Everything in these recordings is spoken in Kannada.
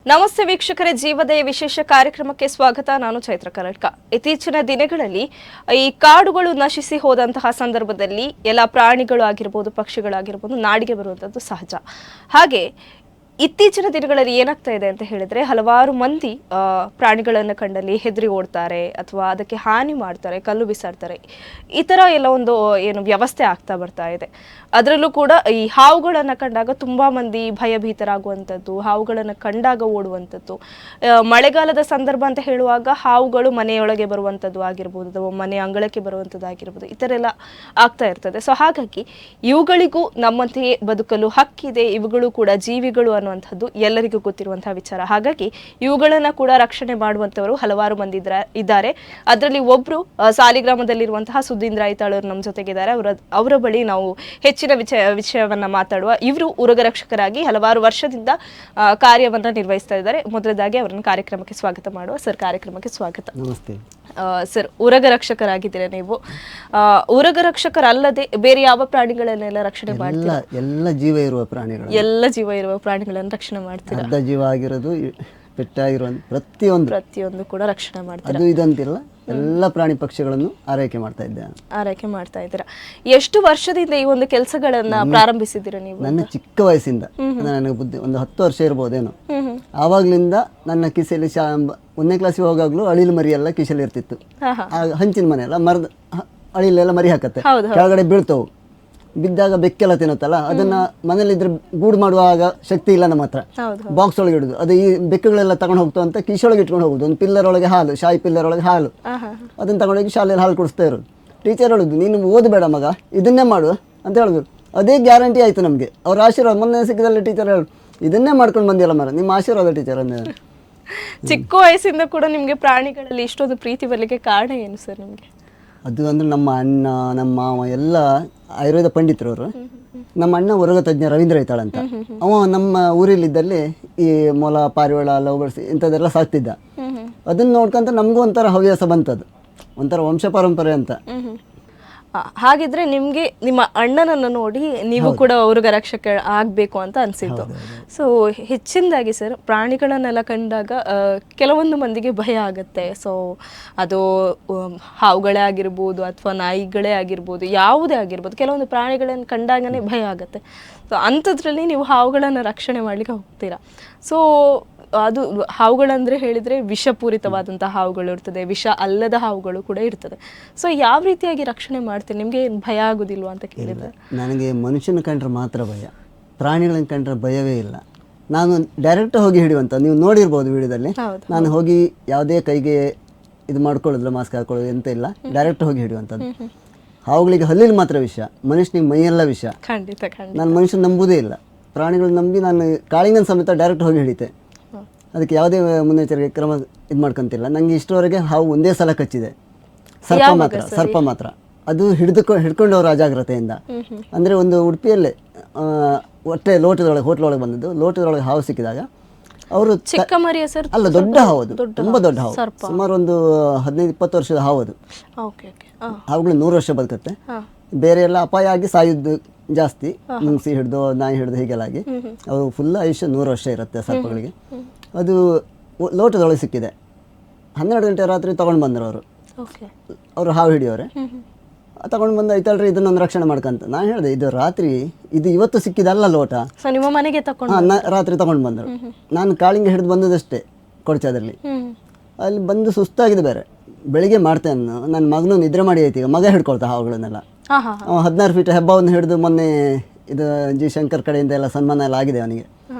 ನಮಸ್ತೆ ವೀಕ್ಷಕರೇ, ಜೀವದಯ ವಿಶೇಷ ಕಾರ್ಯಕ್ರಮಕ್ಕೆ ಸ್ವಾಗತ. ನಾನು ಚೈತ್ರ ಕರಡ್ಕ. ಇತ್ತೀಚಿನ ದಿನಗಳಲ್ಲಿ ಈ ಕಾಡುಗಳು ನಶಿಸಿ ಹೋದಂತಹ ಸಂದರ್ಭದಲ್ಲಿ ಎಲ್ಲ ಪ್ರಾಣಿಗಳು ಆಗಿರಬಹುದು, ಪಕ್ಷಿಗಳಾಗಿರಬಹುದು ನಾಡಿಗೆ ಬರುವಂತದ್ದು ಸಹಜ. ಹಾಗೆ ಇತ್ತೀಚಿನ ದಿನಗಳಲ್ಲಿ ಏನಾಗ್ತಾ ಇದೆ ಅಂತ ಹೇಳಿದ್ರೆ, ಹಲವಾರು ಮಂದಿ ಪ್ರಾಣಿಗಳನ್ನು ಕಂಡಲ್ಲಿ ಹೆದರಿ ಓಡ್ತಾರೆ ಅಥವಾ ಅದಕ್ಕೆ ಹಾನಿ ಮಾಡ್ತಾರೆ, ಕಲ್ಲು ಬಿಸಾಡ್ತಾರೆ. ಈ ತರ ಎಲ್ಲ ಒಂದು ವ್ಯವಸ್ಥೆ ಆಗ್ತಾ ಬರ್ತಾ ಇದೆ. ಅದರಲ್ಲೂ ಕೂಡ ಈ ಹಾವುಗಳನ್ನು ಕಂಡಾಗ ತುಂಬಾ ಮಂದಿ ಭಯಭೀತರಾಗುವಂಥದ್ದು, ಹಾವುಗಳನ್ನು ಕಂಡಾಗ ಓಡುವಂಥದ್ದು. ಮಳೆಗಾಲದ ಸಂದರ್ಭ ಅಂತ ಹೇಳುವಾಗ ಹಾವುಗಳು ಮನೆಯೊಳಗೆ ಬರುವಂಥದ್ದು ಆಗಿರ್ಬೋದು, ಅಥವಾ ಮನೆ ಅಂಗಳಕ್ಕೆ ಬರುವಂಥದ್ದು ಆಗಿರ್ಬೋದು, ಈ ಥರ ಎಲ್ಲ ಆಗ್ತಾ ಇರ್ತದೆ. ಸೊ ಹಾಗಾಗಿ ಇವುಗಳಿಗೂ ನಮ್ಮಂತೆಯೇ ಬದುಕಲು ಹಕ್ಕಿದೆ, ಇವುಗಳು ಕೂಡ ಜೀವಿಗಳು ಅನ್ನುವಂಥದ್ದು ಎಲ್ಲರಿಗೂ ಗೊತ್ತಿರುವಂತಹ ವಿಚಾರ. ಹಾಗಾಗಿ ಇವುಗಳನ್ನ ಕೂಡ ರಕ್ಷಣೆ ಮಾಡುವಂಥವರು ಹಲವಾರು ಮಂದಿ ಇದ್ದಾರೆ. ಅದರಲ್ಲಿ ಒಬ್ರು ಸಾಲಿಗ್ರಾಮದಲ್ಲಿರುವಂತಹ ಸುಧೀಂದ್ರ ಐತಾಳ್ ನಮ್ಮ ಜೊತೆಗಿದ್ದಾರೆ. ಅವರ ಬಳಿ ನಾವು ಹೆಚ್ಚಿನ ವಿಷಯವನ್ನ ಮಾತಾಡುವ. ಇವರು ಉರಗರಕ್ಷಕರಾಗಿ ಹಲವಾರು ವರ್ಷದಿಂದ ಕಾರ್ಯವನ್ನ ನಿರ್ವಹಿಸ್ತಾ ಇದ್ದಾರೆ. ಮೊದಲದಾಗಿ ಅವರನ್ನು ಕಾರ್ಯಕ್ರಮಕ್ಕೆ ಸ್ವಾಗತ ಮಾಡುವ. ಸರ್, ಕಾರ್ಯಕ್ರಮಕ್ಕೆ ಸ್ವಾಗತ. ನಮಸ್ತೆ ಸರ್. ಉರಗರಕ್ಷಕರಾಗಿದ್ದೀರಾ ನೀವು. ಉರಗರಕ್ಷಕರಲ್ಲದೆ ಬೇರೆ ಯಾವ ಪ್ರಾಣಿಗಳನ್ನೆಲ್ಲ ರಕ್ಷಣೆ ಮಾಡ್ತೀರಾ? ಎಲ್ಲ ಜೀವ ಇರುವ ಪ್ರಾಣಿಗಳು, ಎಲ್ಲ ಜೀವ ಇರುವ ಪ್ರಾಣಿಗಳನ್ನು ರಕ್ಷಣೆ ಮಾಡ್ತೀರಾ? ಅರ್ಧ ಜೀವ ಆಗಿರೋದು, ಪೆಟ್ಟಾಗಿರುವ ಪ್ರತಿಯೊಂದು ಕೂಡ ರಕ್ಷಣೆ ಮಾಡ್ತೀರಾ? ಅದು ಇದಂತಿಲ್ಲ, ಎಲ್ಲ ಪ್ರಾಣಿ ಪಕ್ಷಿಗಳನ್ನು ಆರೈಕೆ ಮಾಡ್ತಾ ಇದ್ದೇನೆ. ಆರೈಕೆ ಮಾಡ್ತಾ ಇದ್ದೀರಾ. ಎಷ್ಟು ವರ್ಷದಿಂದ ಈ ಒಂದು ಕೆಲಸಗಳನ್ನ ಪ್ರಾರಂಭಿಸಿದ್ದೀರಾ ನೀವು? ನನ್ನ ಚಿಕ್ಕ ವಯಸ್ಸಿಂದ, ನನಗೆ ಬುದ್ಧಿ ಒಂದು 10 ವರ್ಷ ಇರ್ಬೋದೇನೋ, ಆವಾಗ್ಲಿಂದ ನನ್ನ ಕಿಸೆಯಲ್ಲಿ 1ನೇ ಕ್ಲಾಸಿಗೆ ಹೋಗಾಗ್ಲೂ ಅಳಿಲು ಮರಿ ಎಲ್ಲ ಕಿಸೆಯಲ್ಲಿ ಇರ್ತಿತ್ತು. ಹಂಚಿನ ಮನೆ ಎಲ್ಲ ಮರದ ಅಳಿಲೆಲ್ಲ ಮರಿ ಹಾಕತ್ತೆ, ಕೆಳಗಡೆ ಬೀಳ್ತವು. ಬಿದ್ದಾಗ ಬೆಕ್ಕೆಲ್ಲ ತಿನ್ನುತ್ತಲ್ಲ, ಅದನ್ನ ಮನೇಲಿದ್ರೆ ಗೂಡು ಮಾಡುವಾಗ ಶಕ್ತಿ ಇಲ್ಲ ನಮ್ಮ ಹತ್ರ, ಬಾಕ್ಸ್ ಒಳಗೆ ಇಡುದು. ಅದು ಈ ಬೆಕ್ಕುಗಳೆಲ್ಲ ತಗೊಂಡು ಹೋಗ್ತು ಅಂತ ಕಿಶೊಳಗೆ ಇಟ್ಕೊಂಡು ಹೋಗುದು. ಒಂದು ಪಿಲ್ಲರ್ ಒಳಗೆ ಹಾಲು, ಶಾಯಿ ಪಿಲ್ಲರ್ ಒಳಗೆ ಹಾಲು, ಅದನ್ನ ತಗೊಂಡೋಗಿ ಶಾಲೆಯಲ್ಲಿ ಹಾಲು ಕುಡಿಸ್ತಾ ಇರೋದು. ಟೀಚರ್ ಹೇಳುದು, ನೀನು ಓದಬೇಡ ಮಗ, ಇದನ್ನೇ ಮಾಡು ಅಂತ ಹೇಳಿದ್ರು. ಅದೇ ಗ್ಯಾರಂಟಿ ಆಯ್ತು ನಮಗೆ. ಅವ್ರ ಆಶೀರ್ವಾದ ಮೊನ್ನೆ ಸಿಕ್ಕದಲ್ಲಿ ಟೀಚರ್ ಹೇಳು, ಇದನ್ನೇ ಮಾಡ್ಕೊಂಡು ಬಂದಿಲ್ಲ ಮರ, ನಿಮ್ಮ ಆಶೀರ್ವಾದ ಟೀಚರ್ ಅಂದ. ಚಿಕ್ಕ ವಯಸ್ಸಿಂದ ಕೂಡ ನಿಮ್ಗೆ ಪ್ರಾಣಿಗಳಲ್ಲಿ ಇಷ್ಟೊಂದು ಪ್ರೀತಿ ಬರ್ಲಿಕ್ಕೆ ಕಾರಣ ಏನು ಸರ್ ನಿಮ್ಗೆ? ಅದು ಅಂದ್ರೆ ನಮ್ಮ ಅಣ್ಣ, ನಮ್ಮ ಮಾವ ಎಲ್ಲ ಆಯುರ್ವೇದ ಪಂಡಿತರು. ಅವರು ನಮ್ಮ ಅಣ್ಣ ಉರಗ ತಜ್ಞ ರವೀಂದ್ರ ಐತಾಳ್ ಅಂತ. ಅವ ನಮ್ಮ ಊರಲ್ಲಿದ್ದಲ್ಲಿ ಈ ಮೊಲ, ಪಾರಿವಾಳ, ಲವ್ ಬರ್ಡ್ಸ್ ಇಂಥದ್ದೆಲ್ಲ ಸಾಕ್ತಿದ್ದ. ಅದನ್ನ ನೋಡ್ಕೊಂತ ನಮಗೂ ಒಂಥರ ಹವ್ಯಾಸ ಬಂತದ್ದು, ಒಂಥರ ವಂಶ ಪರಂಪರೆ ಅಂತ. ಹಾಗಿದ್ರೆ ನಿಮ್ಗೆ ನಿಮ್ಮ ಅಣ್ಣನನ್ನು ನೋಡಿ ನೀವು ಕೂಡ ಉರಗರಕ್ಷಕ ಆಗ್ಬೇಕು ಅಂತ ಅನ್ಸಿತ್ತು. ಸೊ ಹೆಚ್ಚಿನದಾಗಿ ಸರ್, ಪ್ರಾಣಿಗಳನ್ನೆಲ್ಲ ಕಂಡಾಗ ಕೆಲವೊಂದು ಮಂದಿಗೆ ಭಯ ಆಗುತ್ತೆ. ಸೊ ಅದು ಹಾವುಗಳೇ ಆಗಿರ್ಬೋದು ಅಥವಾ ನಾಯಿಗಳೇ ಆಗಿರ್ಬೋದು, ಯಾವುದೇ ಆಗಿರ್ಬೋದು, ಕೆಲವೊಂದು ಪ್ರಾಣಿಗಳನ್ನು ಕಂಡಾಗನೇ ಭಯ ಆಗುತ್ತೆ. ಸೊ ಅಂಥದ್ರಲ್ಲಿ ನೀವು ಹಾವುಗಳನ್ನು ರಕ್ಷಣೆ ಮಾಡ್ಲಿಕ್ಕೆ ಹೋಗ್ತೀರಾ. ಸೊ ಅದು ಹಾವುಗಳಂದ್ರೆ ಹೇಳಿದ್ರೆ ವಿಷಪೂರಿತವಾದಂತಹ ಹಾವುಗಳು ಇರ್ತದೆ, ವಿಷ ಅಲ್ಲದ ಹಾವುಗಳು ಕೂಡ ಇರ್ತದೆ. ಸೊ ಯಾವ ರೀತಿಯಾಗಿ ರಕ್ಷಣೆ ಮಾಡ್ತೀರಿ? ನಿಮ್ಗೆ ಭಯ ಆಗುದಿಲ್ವಾ ಅಂತ ಕೇಳಿದ್ರೆ? ನನಗೆ ಮನುಷ್ಯನ ಕಂಡ್ರೆ ಮಾತ್ರ ಭಯ, ಪ್ರಾಣಿಗಳನ್ನ ಕಂಡ್ರೆ ಭಯವೇ ಇಲ್ಲ. ನಾನು ಡೈರೆಕ್ಟ್ ಹೋಗಿ ಹಿಡಿಯುವಂತ, ನೀವು ನೋಡಿರ್ಬೋದು ವಿಡಿಯೋದಲ್ಲಿ, ನಾನು ಹೋಗಿ ಯಾವುದೇ ಕೈಗೆ ಇದು ಮಾಡ್ಕೊಳ್ಳೋದಿಲ್ಲ, ಮಾಸ್ಕ್ ಹಾಕೊಳ್ಳೋದು ಎಂತ ಇಲ್ಲ, ಡೈರೆಕ್ಟ್ ಹೋಗಿ ಹಿಡಿಯುವಂಥದ್ದು. ಹಾವುಗಳಿಗೆ ಹಲ್ಲಿಲಿ ಮಾತ್ರ ವಿಷ, ಮನುಷ್ಯನಿಗೆ ಮೈಯೆಲ್ಲ ವಿಷ. ನಾನು ಮನುಷ್ಯನ ನಂಬುವುದೇ ಇಲ್ಲ, ಪ್ರಾಣಿಗಳು ನಂಬಿ ನಾನು ಕಾಳಿಂಗನ ಸಮೇತ ಡೈರೆಕ್ಟ್ ಹೋಗಿ ಹಿಡಿತೆ. ಅದಕ್ಕೆ ಯಾವುದೇ ಮುನ್ನೆಚ್ಚರಿಕೆ ಕ್ರಮ ಇದು ಮಾಡ್ಕೊಂತಿಲ್ಲ. ನನಗೆ ಇಷ್ಟರವರೆಗೆ ಹಾವು ಒಂದೇ ಸಲ ಕಚ್ಚಿದೆ, ಸರ್ಪ ಮಾತ್ರ. ಅದು ಹಿಡ್ಕೊಂಡವ್ರು ಅಜಾಗ್ರತೆಯಿಂದ. ಅಂದರೆ ಒಂದು ಉಡುಪಿಯಲ್ಲೇ ಹೊಟ್ಟೆ ಲೋಟದೊಳಗೆ, ಹೋಟ್ಲೊಳಗೆ ಬಂದದ್ದು, ಲೋಟದೊಳಗೆ ಹಾವು ಸಿಕ್ಕಿದಾಗ ಅವರು ಚಿಕ್ಕ ಮರಿಯ ಸರ್ ಅಲ್ಲ, ದೊಡ್ಡ ಹಾವು, ಅದು ತುಂಬ ದೊಡ್ಡ ಹಾವು, ಸುಮಾರು ಒಂದು 15-20 ವರ್ಷದ ಹಾವು ಅದು. ಹಾವುಗಳು 100 ವರ್ಷ ಬದುಕುತ್ತೆ. ಬೇರೆ ಎಲ್ಲ ಅಪಾಯ ಆಗಿ ಸಾಯುವುದು ಜಾಸ್ತಿ, ಮುಂಗ್ಸಿ ಹಿಡಿದು, ನಾಯಿ ಹಿಡಿದು, ಹೀಗೆಲ್ಲ ಆಗಿ ಅವು ಫುಲ್ ಆಯುಷ್ಯ 100 ವರ್ಷ ಇರುತ್ತೆ ಸರ್ಪಗಳಿಗೆ. ಅದು ಲೋಟದೊಳಗೆ ಸಿಕ್ಕಿದೆ. 12 ಗಂಟೆ ರಾತ್ರಿ ತಗೊಂಡು ಬಂದರು ಅವರು ಹಾವು ಹಿಡಿಯೋರೆ. ತಗೊಂಡು ಬಂದು ಐತಲ್ರಿ ಇದನ್ನೊಂದು ರಕ್ಷಣೆ ಮಾಡ್ಕಂತ. ನಾನು ಹೇಳಿದೆ, ಇದು ರಾತ್ರಿ, ಇದು ಇವತ್ತು ಸಿಕ್ಕಿದಲ್ಲ ಲೋಟ, ನಿಮ್ಮ ಮನೆಗೆ ರಾತ್ರಿ ತಗೊಂಡು ಬಂದರು. ನಾನು ಕಾಳಿಂಗ ಹಿಡಿದು ಬಂದದಷ್ಟೇ ಕೊಡ್ಚದಲ್ಲಿ. ಅಲ್ಲಿ ಬಂದು ಸುಸ್ತಾಗಿದೆ ಬೇರೆ, ಬೆಳಿಗ್ಗೆ ಮಾಡ್ತೇನೆ. ನನ್ನ ಮಗನೂ ನಿದ್ರೆ ಮಾಡಿ ಐತಿ, ಈಗ ಮಗ ಹಿಡ್ಕೊಳ್ತಾ ಹಾವುಗಳನ್ನೆಲ್ಲ. 16 ಫೀಟ್ ಹೆಬ್ಬವನ್ನು ಹಿಡಿದು ಮೊನ್ನೆ ಇದು ಜಿ ಶಂಕರ್ ಕಡೆಯಿಂದ ಎಲ್ಲ ಸನ್ಮಾನ ಎಲ್ಲ ಆಗಿದೆ ಅವನಿಗೆ.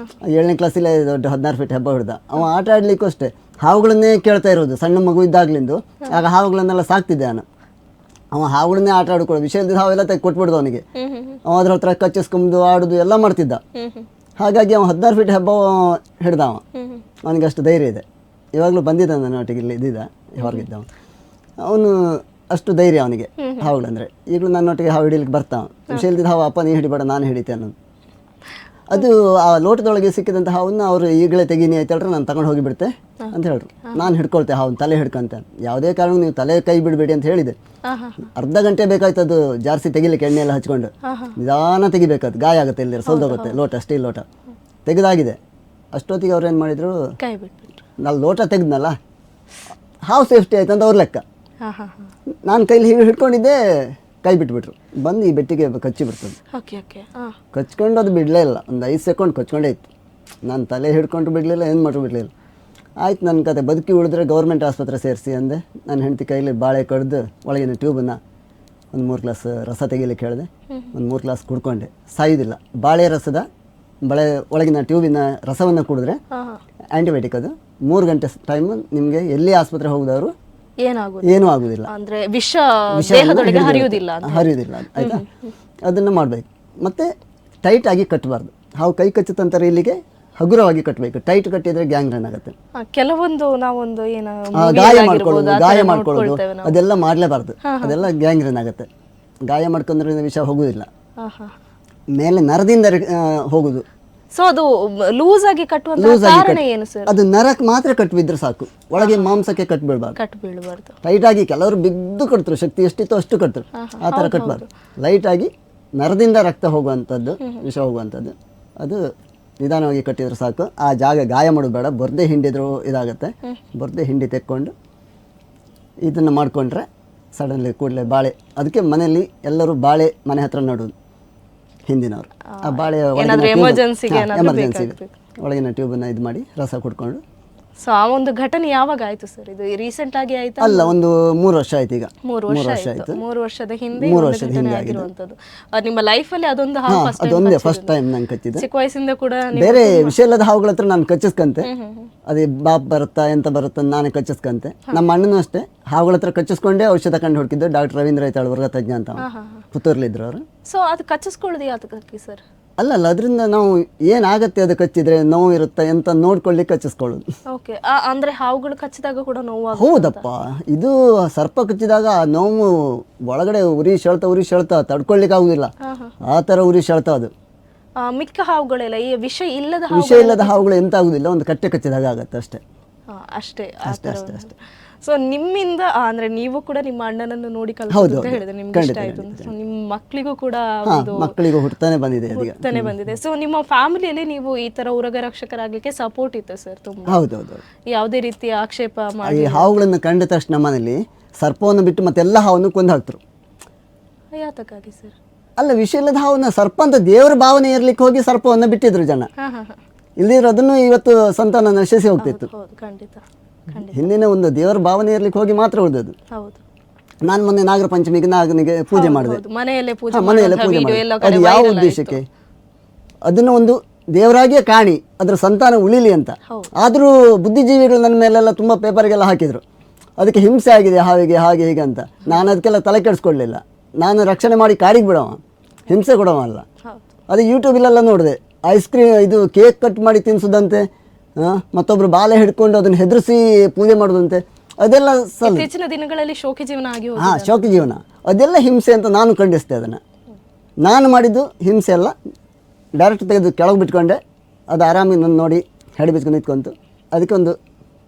7ನೇ ಕ್ಲಾಸಲ್ಲೇ ದೊಡ್ಡ 16 ಫೀಟ್ ಹೆಬ್ಬ ಹಿಡ್ದ. ಅವ ಆಟ ಆಡ್ಲಿಕ್ಕೂ ಅಷ್ಟೇ ಹಾವುಗಳನ್ನೇ ಕೇಳ್ತಾ ಇರೋದು, ಸಣ್ಣ ಮಗು ಇದ್ದಾಗ್ಲಿಂದು. ಆಗ ಹಾವುಗಳನ್ನೆಲ್ಲ ಸಾಕ್ತಿದ್ದೆ ನಾನು. ಅವ ಹಾವುಗಳನ್ನೇ ಆಟ ಆಡ್ಕೊಳ್ಳೋ ವಿಷಯದ ಹಾವೆಲ್ಲ ತೆಗೆ ಕೊಟ್ಬಿಡ್ದು ಅವನಿಗೆ. ಅವ ಅದ್ರ ಹತ್ರ ಕಚ್ಚಿಸ್ಕೊಂಡು ಆಡೋದು ಎಲ್ಲ ಮಾಡ್ತಿದ್ದ. ಹಾಗಾಗಿ ಅವ 16 ಫೀಟ್ ಹೆಬ್ಬ ಹಿಡ್ದ. ಅವನಿಗೆ ಅಷ್ಟು ಧೈರ್ಯ ಇದೆ. ಇವಾಗಲೂ ಬಂದಿದ್ದ ನನ್ನ ಒಟ್ಟಿಗೆ, ಇಲ್ಲಿ ಇದ್ದಿದ್ದ, ಹೊರಗಿದ್ದ ಅವನು. ಅಷ್ಟು ಧೈರ್ಯ ಅವನಿಗೆ ಹಾವುಗಳಂದ್ರೆ. ಈಗಲೂ ನನ್ನೊಟ್ಟಿಗೆ ಹಾವು ಹಿಡಿಲಿಕ್ಕೆ ಬರ್ತಾವ. ವಿಷಯದ ಹಾವು, ಅಪ್ಪ ನೀ ಹಿಡಿಬೇಡ, ನಾನು ಹಿಡಿತೆ ಅನ್ನೋದು. ಅದು ಆ ಲೋಟದೊಳಗೆ ಸಿಕ್ಕಿದಂಥ ಹಾವನ್ನು ಅವರು ಈಗಲೇ ತೆಗೀನಿ ಆಯ್ತಲ್ರಿ, ನಾನು ತಗೊಂಡು ಹೋಗಿಬಿಡ್ತೆ ಅಂತ ಹೇಳ್ರು. ನಾನು ಹಿಡ್ಕೊಳ್ತೆ ಹಾವು, ತಲೆ ಹಿಡ್ಕೊಂತ. ಯಾವುದೇ ಕಾರಣ ನೀವು ತಲೆ ಕೈ ಬಿಡಬೇಡಿ ಅಂತ ಹೇಳಿದೆ. ಅರ್ಧ ಗಂಟೆ ಬೇಕಾಯ್ತು ಅದು ಜಾರ್ಸಿ ತೆಗಿಲಿಕ್ಕೆ, ಎಣ್ಣೆ ಎಲ್ಲ ಹಚ್ಕೊಂಡು ನಿಧಾನ ತೆಗಿಬೇಕಾದ್, ಗಾಯ ಆಗುತ್ತೆ, ಇಲ್ಲಿ ಸೋಲ್ದೋಗುತ್ತೆ ಲೋಟ, ಸ್ಟೀಲ್ ಲೋಟ ತೆಗೆದಾಗಿದೆ. ಅಷ್ಟೊತ್ತಿಗೆ ಅವ್ರು ಏನು ಮಾಡಿದರು, ಕೈ ಬಿಟ್ಬಿಟ್ರು. ನಾನು ಲೋಟ ತೆಗೆದ್ನಲ್ಲ, ಹಾವು ಸೇಫ್ಟಿ ಆಯ್ತು ಅಂತ ಅವ್ರ ಲೆಕ್ಕ. ಹಾಂ ಹಾಂ ಹಾಂ. ನಾನು ಕೈಲಿ ಹಿಡ್ಕೊಂಡಿದ್ದೆ, ಕೈ ಬಿಟ್ಬಿಟ್ರು. ಬಂದು ಈ ಬೆಟ್ಟಿಗೆ ಕಚ್ಚಿ ಬಿಡ್ತದೆ. Okay okay. ಹಾಂ. ಕಚ್ಕೊಂಡು ಅದು ಬಿಡಲೇ ಇಲ್ಲ. ಒಂದು 5 ಸೆಕೆಂಡ್ ಕಚ್ಕೊಂಡೇ ಇತ್ತು. ನಾನು ತಲೆ ಹಿಡ್ಕೊಂಡು ಬಿಡಲಿಲ್ಲ, ಏನು ಮಾಡ್ರು ಬಿಡಲಿಲ್ಲ. ಆಯ್ತು, ನನ್ನ ಕತೆ ಬದುಕಿ ಉಳಿದ್ರೆ ಗೌರ್ಮೆಂಟ್ ಆಸ್ಪತ್ರೆ ಸೇರಿಸಿ ಅಂದೆ. ನನ್ನ ಹೆಂಡತಿ ಕೈಲಿ ಬಾಳೆ ಕಡ್ದು ಒಳಗಿನ ಟ್ಯೂಬನ್ನು ಒಂದು 3 ಗ್ಲಾಸ್ ರಸ ತೆಗಿಲಿಕ್ಕೆ ಹೇಳಿದೆ. ಒಂದು 3 ಗ್ಲಾಸ್ ಕುಡ್ಕೊಂಡೆ. ಸಾಯೋದಿಲ್ಲ. ಬಾಳೆ ರಸದ ಒಳಗಿನ ಟ್ಯೂಬಿನ ರಸವನ್ನು ಕುಡಿದ್ರೆ ಆ್ಯಂಟಿಬಯೋಟಿಕ್ ಅದು. 3 ಗಂಟೆ ಟೈಮು ನಿಮಗೆ ಎಲ್ಲಿ ಆಸ್ಪತ್ರೆ ಹೋಗಿದವರು ಏನೂ ಆಗೋದಿಲ್ಲ. ಅಂದರೆ ವಿಷ ದೇಹದೊಳಗೆ ಹರಿಯುವುದಿಲ್ಲ. ಆಯಿತಾ, ಅದನ್ನು ಮಾಡಬೇಕು. ಮತ್ತು ಟೈಟಾಗಿ ಕಟ್ಟಬಾರ್ದು. ಹಾವು ಕೈ ಕಚ್ಚುತ್ತಂತಾರೆ, ಇಲ್ಲಿಗೆ ಹಗುರವಾಗಿ ಕಟ್ಟಬೇಕು. ಟೈಟ್ ಕಟ್ಟಿದರೆ ಗ್ಯಾಂಗ್ರೀನ್ ಆಗುತ್ತೆ. ಕೆಲವೊಂದು ನಾವೊಂದು ಏನು ಗಾಯ ಮಾಡ್ಕೊಳ್ಳೋದು ಅದೆಲ್ಲ ಮಾಡಲೇಬಾರ್ದು. ಅದೆಲ್ಲ ಗ್ಯಾಂಗ್ರೀನ್ ಆಗುತ್ತೆ. ಗಾಯ ಮಾಡ್ಕೊಂಡ್ರೆ ವಿಷ ಹೋಗುವುದಿಲ್ಲ. ಮೇಲೆ ನರದಿಂದ ಹೋಗುದು. ಸೊ ಅದು ಲೂಸ್ ಆಗಿ ಕಟ್ಟುವಂತ ಕಾರಣ ಏನು ಸರ್? ಅದು ನರಕ್ಕೆ ಮಾತ್ರ ಕಟ್ಟಿಬಿದ್ರೆ ಸಾಕು, ಒಳಗೆ ಮಾಂಸಕ್ಕೆ ಕಟ್ಟಬೀಳಬಾರ್ದು. ಟೈಟ್ ಆಗಿ ಕೆಲವರು ಬಿದ್ದು ಕಟ್ತರು, ಶಕ್ತಿ ಎಷ್ಟಿತ್ತು ಅಷ್ಟು ಕಟ್ತರು. ಆ ಥರ ಕಟ್ಟಬಾರ್ದು. ಲೈಟ್ ಆಗಿ ನರದಿಂದ ರಕ್ತ ಹೋಗುವಂಥದ್ದು, ವಿಷ ಹೋಗುವಂಥದ್ದು, ಅದು ನಿಧಾನವಾಗಿ ಕಟ್ಟಿದ್ರೆ ಸಾಕು. ಆ ಜಾಗ ಗಾಯ ಮಾಡೋದು ಬೇಡ. ಬೊರ್ದೆ ಹಿಂಡಿದ್ರು ಇದಾಗುತ್ತೆ. ಬೊರ್ದೆ ಹಿಂಡಿ ತೆಕ್ಕೊಂಡು ಇದನ್ನು ಮಾಡಿಕೊಂಡ್ರೆ ಸಡನ್ಲಿ ಕೂಡಲೇ ಬಾಳೆ. ಅದಕ್ಕೆ ಮನೆಯಲ್ಲಿ ಎಲ್ಲರೂ ಬಾಳೆ ಮನೆ ಹತ್ರ ನಡೋದು ಹಿಂದಿನವರು. ಆ ಬಾಳೆ ಎಮರ್ಜೆನ್ಸಿಗೆ ಒಳಗಿನ ಟ್ಯೂಬನ್ನು ಇದು ಮಾಡಿ ರಸ ಕುಡ್ಕೊಂಡು. ಸೊ ಆ ಒಂದು ಘಟನೆ ಯಾವಾಗ ಆಯ್ತು ಸರ್? ಇದು ರೀಸೆಂಟ್ ಆಗಿ ಆಯ್ತಾ? ಅಲ್ಲ, ಒಂದು 3 ವರ್ಷ ಆಯ್ತು ಈಗ. 3 ವರ್ಷ ಆಯ್ತು. 3 ವರ್ಷದ ಹಿಂದೆ ಆಗಿರುವಂತದ್ದು ನಿಮ್ಮ ಲೈಫಲ್ಲಿ ಅದೊಂದು ಹಾವು ಅದೊಂದೇ ಫಸ್ಟ್ ಟೈಮ್ ನಂಗೆ ಕಚ್ಚಿದೆ. ಚಿಕ್ಕ ವಯಸ್ಸಿಂದ ಕೂಡ ಬೇರೆ ವಿಷಯ ಇಲ್ಲದ ಹಾವುಗಳ ಹತ್ರ ನಾನು ಕಚ್ಚಿಸ್ಕಂತೆ. ಅದೇ ಬಾಪ್ ಬರುತ್ತಾ ಎಂತ ಬರುತ್ತಾ ನಾನೇ ಕಚ್ಚಿಸ್ಕಂತೆ. ನಮ್ಮ ಅಣ್ಣನೂ ಅಷ್ಟೇ ಹಾವುಗಳ ಹತ್ರ ಕಚ್ಚಿಸ್ಕೊಂಡೇ ಔಷಧ ಕಂಡು ಹುಡುಕಿದ್ದು. ಡಾಕ್ಟರ್ ರವೀಂದ್ರ ಐತಾಳ್ ವರ್ಗ ತಜ್ಞ ಅಂತ ಪುತ್ತೂರ್ಲಿದ್ರು ಅವರು. ಸೊ ಅದು ಕಚ್ಚಿಸ್ಕೊಳ್ಳೋದು ಯಾತಕ್ಕೆ ಸರ್? ಅಲ್ಲ, ಅದರಿಂದ ನಾವು ಏನಾಗತ್ತೆ ಅದು ಕಚ್ಚಿದ್ರೆ ನೋವು ಇರುತ್ತೆ ಅಂತ ನೋಡ್ಕೊಳ್ಳಿಕ್ಕೆ ಕಚ್ಚಿಸ್ಕೊಳ್ಳೋದು. ಓಕೆ. ಅಂದ್ರೆ ಹಾವುಗಳು ಕಚ್ಚಿದಾಗ ಕೂಡ ನೋವು? ಹೌದಪ್ಪ, ಇದು ಸರ್ಪ ಕಚ್ಚಿದಾಗ ನೋವು ಒಳಗಡೆ ಉರಿ ಸೆಳ್ತಾ ತಡ್ಕೊಳ್ಲಿಕ್ಕೆ ಆಗುದಿಲ್ಲ. ಆ ಥರ ಉರಿ ಸೆಳ್ತಾ ಅದು. ಮಿಕ್ಕ ಹಾವುಗಳೆಲ್ಲ ಈ ವಿಷ ಇಲ್ಲದ ಹಾವುಗಳು ಎಂತ ಆಗುದಿಲ್ಲ, ಒಂದು ಕಟ್ಟೆ ಕಚ್ಚಿದಾಗ ಆಗತ್ತೆ ಅಷ್ಟೇ. ಅಷ್ಟೇ. ಸೊ ನಿಮ್ಮಿಂದ ಅಂದ್ರೆ ನೀವು ಕೂಡ ನಿಮ್ಮ ಅಣ್ಣನನ್ನು ನೋಡಿ ಕಲಿತು ಅಂತ ಹೇಳಿದ್ರೆ ನಿಮ್ಗೆ ಇಷ್ಟ ಆಯ್ತು. ಸೊ ನಿಮ್ಮ ಮಕ್ಕಳಿಗೂ ಕೂಡ ಹುಟ್ಟತಾನೆ ಬಂದಿದೆ. ಸೊ ನಿಮ್ಮ ಫ್ಯಾಮಿಲಿಯಲ್ಲಿ ನೀವು ಈ ತರ ಉರಗ ರಕ್ಷಕರಾಗ್ಲಿಕ್ಕೆ ಸಪೋರ್ಟ್ ಇತ್ತು ಸರ್? ತುಂಬಾ. ಹೌದೌದು. ಯಾವುದೇ ರೀತಿಯ ಆಕ್ಷೇಪ ಮಾಡಿ? ಈ ಹಾವುಗಳನ್ನು ಕಂಡ ತಕ್ಷಣ ಮನೇಲಿ ಸರ್ಪವನ್ನು ಬಿಟ್ಟು ಮತ್ತೆಲ್ಲ ಹಾವನ್ನು ಕೊಂದು ಹಾಕ್ತರು. ಯಾತಕ್ಕಾಗಿ ಸರ್? ಅಲ್ಲ, ವಿಷಯ ಇಲ್ಲದ ಹಾವನ್ನ ಸರ್ಪ ಅಂತ ದೇವರ ಭಾವನೆ ಇರ್ಲಿಕ್ಕೆ ಹೋಗಿ ಸರ್ಪವನ್ನು ಬಿಟ್ಟಿದ್ರು ಜನ. ಇಲ್ದಿದ್ರು ಅದನ್ನು ಇವತ್ತು ಸಂತಾನ ನಶಿಸಿ ಹೋಗ್ತಿತ್ತು. ಹಿಂದಿನ ಒಂದು ದೇವರ ಭಾವನೆ ಇರ್ಲಿಕ್ಕೆ ಹೋಗಿ ಮಾತ್ರ ಉಳಿದದ್ದು. ನಾನು ಮೊನ್ನೆ ನಾಗರ ಪಂಚಮಿಗೆ ನಾಗನಿಗೆ ಪೂಜೆ ಮಾಡಿದೆ. ಮನೆಯಲ್ಲೇ ಪೂಜೆ ಮಾಡಿದೆ. ಅದು ಯಾವ ಉದ್ದೇಶಕ್ಕೆ? ಅದನ್ನು ಒಂದು ದೇವರಾಗಿಯೇ ಕಾಣಿ, ಅದರ ಸಂತಾನ ಉಳಿಲಿ ಅಂತ. ಆದರೂ ಬುದ್ಧಿಜೀವಿಗಳು ನನ್ನ ಮೇಲೆಲ್ಲ ತುಂಬ ಪೇಪರ್ಗೆಲ್ಲ ಹಾಕಿದ್ರು, ಅದಕ್ಕೆ ಹಿಂಸೆ ಆಗಿದೆ ಹಾವಿಗೆ, ಹಾಗೆ ಹೀಗೆ ಅಂತ. ನಾನು ಅದಕ್ಕೆಲ್ಲ ತಲೆ ಕೆಡಿಸ್ಕೊಳ್ಳಿಲ್ಲ. ನಾನು ರಕ್ಷಣೆ ಮಾಡಿ ಕಾಡಿಗೆ ಬಿಡವ, ಹಿಂಸೆ ಕೊಡವ ಅಲ್ಲ. ಅದು ಯೂಟ್ಯೂಬಲ್ಲೆಲ್ಲ ನೋಡಿದೆ. ಐಸ್ ಕ್ರೀಮ್ ಇದು ಕೇಕ್ ಕಟ್ ಮಾಡಿ ತಿನ್ನಿಸೋದಂತೆ, ಮತ್ತೊಬ್ರು ಬಾಲೆ ಹಿಡ್ಕೊಂಡು ಅದನ್ನು ಹೆದರಿಸಿ ಪೂಜೆ ಮಾಡೋದಂತೆ. ಅದೆಲ್ಲ ಇತ್ತೀಚಿನ ದಿನಗಳಲ್ಲಿ ಶೋಕಿ ಜೀವನ ಆಗಿ ಶೋಕಿ ಜೀವನ, ಅದೆಲ್ಲ ಹಿಂಸೆ ಅಂತ ನಾನು ಖಂಡಿಸ್ತೆ. ಅದನ್ನು ನಾನು ಮಾಡಿದ್ದು ಹಿಂಸೆ ಅಲ್ಲ. ಡೈರೆಕ್ಟ್ ತೆಗೆದು ಕೆಳಗೆ ಬಿಟ್ಕೊಂಡೆ. ಅದು ಆರಾಮಿ ನನ್ನ ನೋಡಿ ಹೆಡೆ ಬಿಚ್ಕೊಂಡು ನಿಂತ್ಕೊಂತು. ಅದಕ್ಕೆ ಒಂದು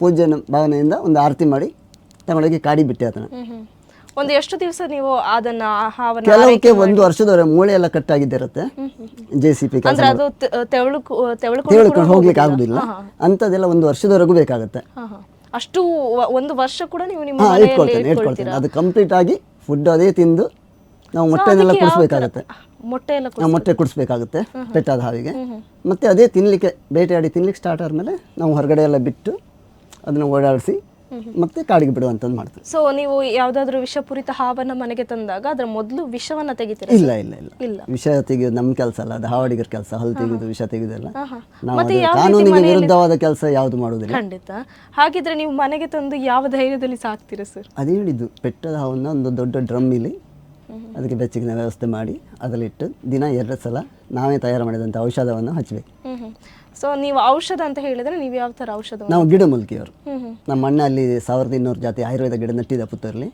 ಪೂಜೆ ಭಾವನೆಯಿಂದ ಒಂದು ಆರತಿ ಮಾಡಿ ತಗೊಂಡೋಗಿ ಕಾಡಿ ಬಿಟ್ಟೆ ಅದನ್ನು. ಒಂದು ಎಷ್ಟು ದಿವಸ ನೀವು ಅದನ್ನ ಕೆಲವಕ್ಕೆ 1 ವರ್ಷದವರೆಗೆ ಮೂಳೆ ಎಲ್ಲ ಕಟ್ಟಾಗಿದ್ದಿರುತ್ತೆ. JCP ತೆವಳ್ಕೊಂಡು ಹೋಗ್ಲಿಕ್ಕೆ ಆಗುದಿಲ್ಲ. ಅಂಥದ್ದೆಲ್ಲ 1 ವರ್ಷದವರೆಗೂ ಬೇಕಾಗುತ್ತೆ. ಅಷ್ಟು 1 ವರ್ಷ ಕೂಡ ನೀವು ಇಟ್ಕೊಳ್ತೇನೆ. ಅದು ಕಂಪ್ಲೀಟ್ ಆಗಿ ಫುಡ್ ಅದೇ ತಿಂದು ನಾವು ಮೊಟ್ಟೆನೆಲ್ಲ ಕುಡಿಸ್ಬೇಕಾಗತ್ತೆ. ಮೊಟ್ಟೆ ಕುಡಿಸ್ಬೇಕಾಗುತ್ತೆ ಪೆಟ್ಟಾದ ಹಾವಿಗೆ. ಮತ್ತೆ ಅದೇ ತಿನ್ಲಿಕ್ಕೆ ಬೇಟೆಯಾಡಿ ತಿನ್ಲಿಕ್ಕೆ ಸ್ಟಾರ್ಟ್ ಆದ್ಮೇಲೆ ನಾವು ಹೊರಗಡೆ ಎಲ್ಲ ಬಿಟ್ಟು ಅದನ್ನು ಓಡಾಡಿಸಿ ಮತ್ತೆ ಕಾಡಿಗೆ ಬಿಡುವಂಥದ್ದು ಮಾಡ್ತೀವಿ. ಸೊ ನೀವು ಯಾವುದಾದ್ರೂ ವಿಷಪೂರಿತ ಹಾವನ್ನ ಮನೆಗೆ ತಂದಾಗ ಅದರ ಮೊದಲು ವಿಷವನ್ನ ತೆಗಿತೀರಾ? ಇಲ್ಲ, ವಿಷ ತೆಗೆಯೋದು ನಮ್ಮ ಕೆಲಸ ಅಲ್ಲ, ಅದು ಹಾವಡಿಗರ ಕೆಲಸ. ಹಲ್ಲು ತೆಗೆಯೋದು, ವಿಷ ತೆಗೆಯೋದೆಲ್ಲ ನಾವು ಕಾನೂನಿಗೆ ವಿರುದ್ಧವಾದ ಕೆಲಸ ಯಾವುದು ಮಾಡೋದಿಲ್ಲ. ಖಂಡಿತ. ಹಾಗಿದ್ರೆ ನೀವು ಮನೆಗೆ ತಂದು ಯಾವ ಧೈರ್ಯದಲ್ಲಿ ಸಾಕ್ತೀರಾ ಸರ್? ಅದೇ ಹೇಳಿದ್ದು, ಪೆಟ್ಟದ ಹಾವನ್ನ ಒಂದು ದೊಡ್ಡ ಡ್ರಮ್ಮಿಲಿ ಅದಕ್ಕೆ ಬೆಚ್ಚಗಿನ ವ್ಯವಸ್ಥೆ ಮಾಡಿ ಅದರಲ್ಲಿಟ್ಟು ದಿನ 2 ಸಲ ನಾವೇ ತಯಾರು ಮಾಡಿದಂಥ ಔಷಧವನ್ನು ಹಚ್ಚಬೇಕು. ಸೊ ನೀವು ಔಷಧ ಅಂತ ಹೇಳಿದ್ರೆ ನೀವು ಯಾವ ಥರ ಔಷಧ? ನಾವು ಗಿಡಮೂಲಿಕೆಯವರು. ನಮ್ಮ ಅಣ್ಣ ಅಲ್ಲಿ 1200 ಜಾತಿ ಆಯುರ್ವೇದ ಗಿಡ ನೆಟ್ಟಿದ್ದ ಪುತ್ತೂರಲ್ಲಿ.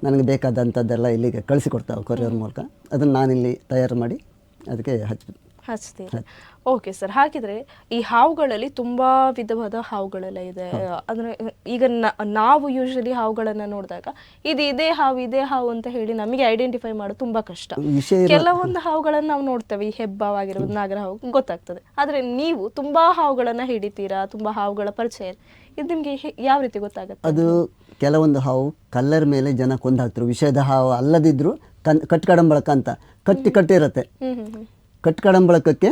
ನನಗೆ ಬೇಕಾದಂಥದ್ದೆಲ್ಲ ಇಲ್ಲಿಗೆ ಕಳಿಸಿಕೊಡ್ತಾವೆ ಕೊರಿಯರ್ ಮೂಲಕ. ಅದನ್ನು ನಾನಿಲ್ಲಿ ತಯಾರು ಮಾಡಿ ಅದಕ್ಕೆ ಹಚ್ತೀರಿ. ಓಕೆ ಸರ್, ಹಾಗಿದ್ರೆ ಈ ಹಾವುಗಳಲ್ಲಿ ತುಂಬಾ ವಿಧವಾದ ಹಾವುಗಳೆಲ್ಲ ಇದೆ. ಅಂದ್ರೆ ಈಗ ನಾವು ಯೂಶಲಿ ಹಾವುಗಳನ್ನ ನೋಡಿದಾಗ ಇದೇ ಹಾವು ಅಂತ ಹೇಳಿ ನಮಗೆ ಐಡೆಂಟಿಫೈ ಮಾಡೋದು ತುಂಬಾ ಕಷ್ಟ. ಕೆಲವೊಂದು ಹಾವುಗಳನ್ನ ನಾವು ನೋಡ್ತೇವೆ, ಈ ಹೆಬ್ಬಾವು ಆಗಿರ್ಬೋದು, ನಾಗರ ಹಾವು ಗೊತ್ತಾಗ್ತದೆ. ಆದ್ರೆ ನೀವು ತುಂಬಾ ಹಾವುಗಳನ್ನ ಹಿಡಿತೀರಾ, ತುಂಬಾ ಹಾವುಗಳ ಪರಿಚಯ, ಇದು ನಿಮ್ಗೆ ಯಾವ ರೀತಿ ಗೊತ್ತಾಗುತ್ತೆ? ಅದು ಕೆಲವೊಂದು ಹಾವು ಕಲ್ಲರ್ ಮೇಲೆ ಜನ ಕೊಂದು ಹಾಕ್ತಾರೆ. ವಿಷಯದ ಹಾವು ಅಲ್ಲದಿದ್ರು ಕಟ್ಕಡಂಬಳಕ ಅಂತ ಕಟ್ಟಿರುತ್ತೆ. ಕಟ್ಕಡಂಬಳಕಕ್ಕೆ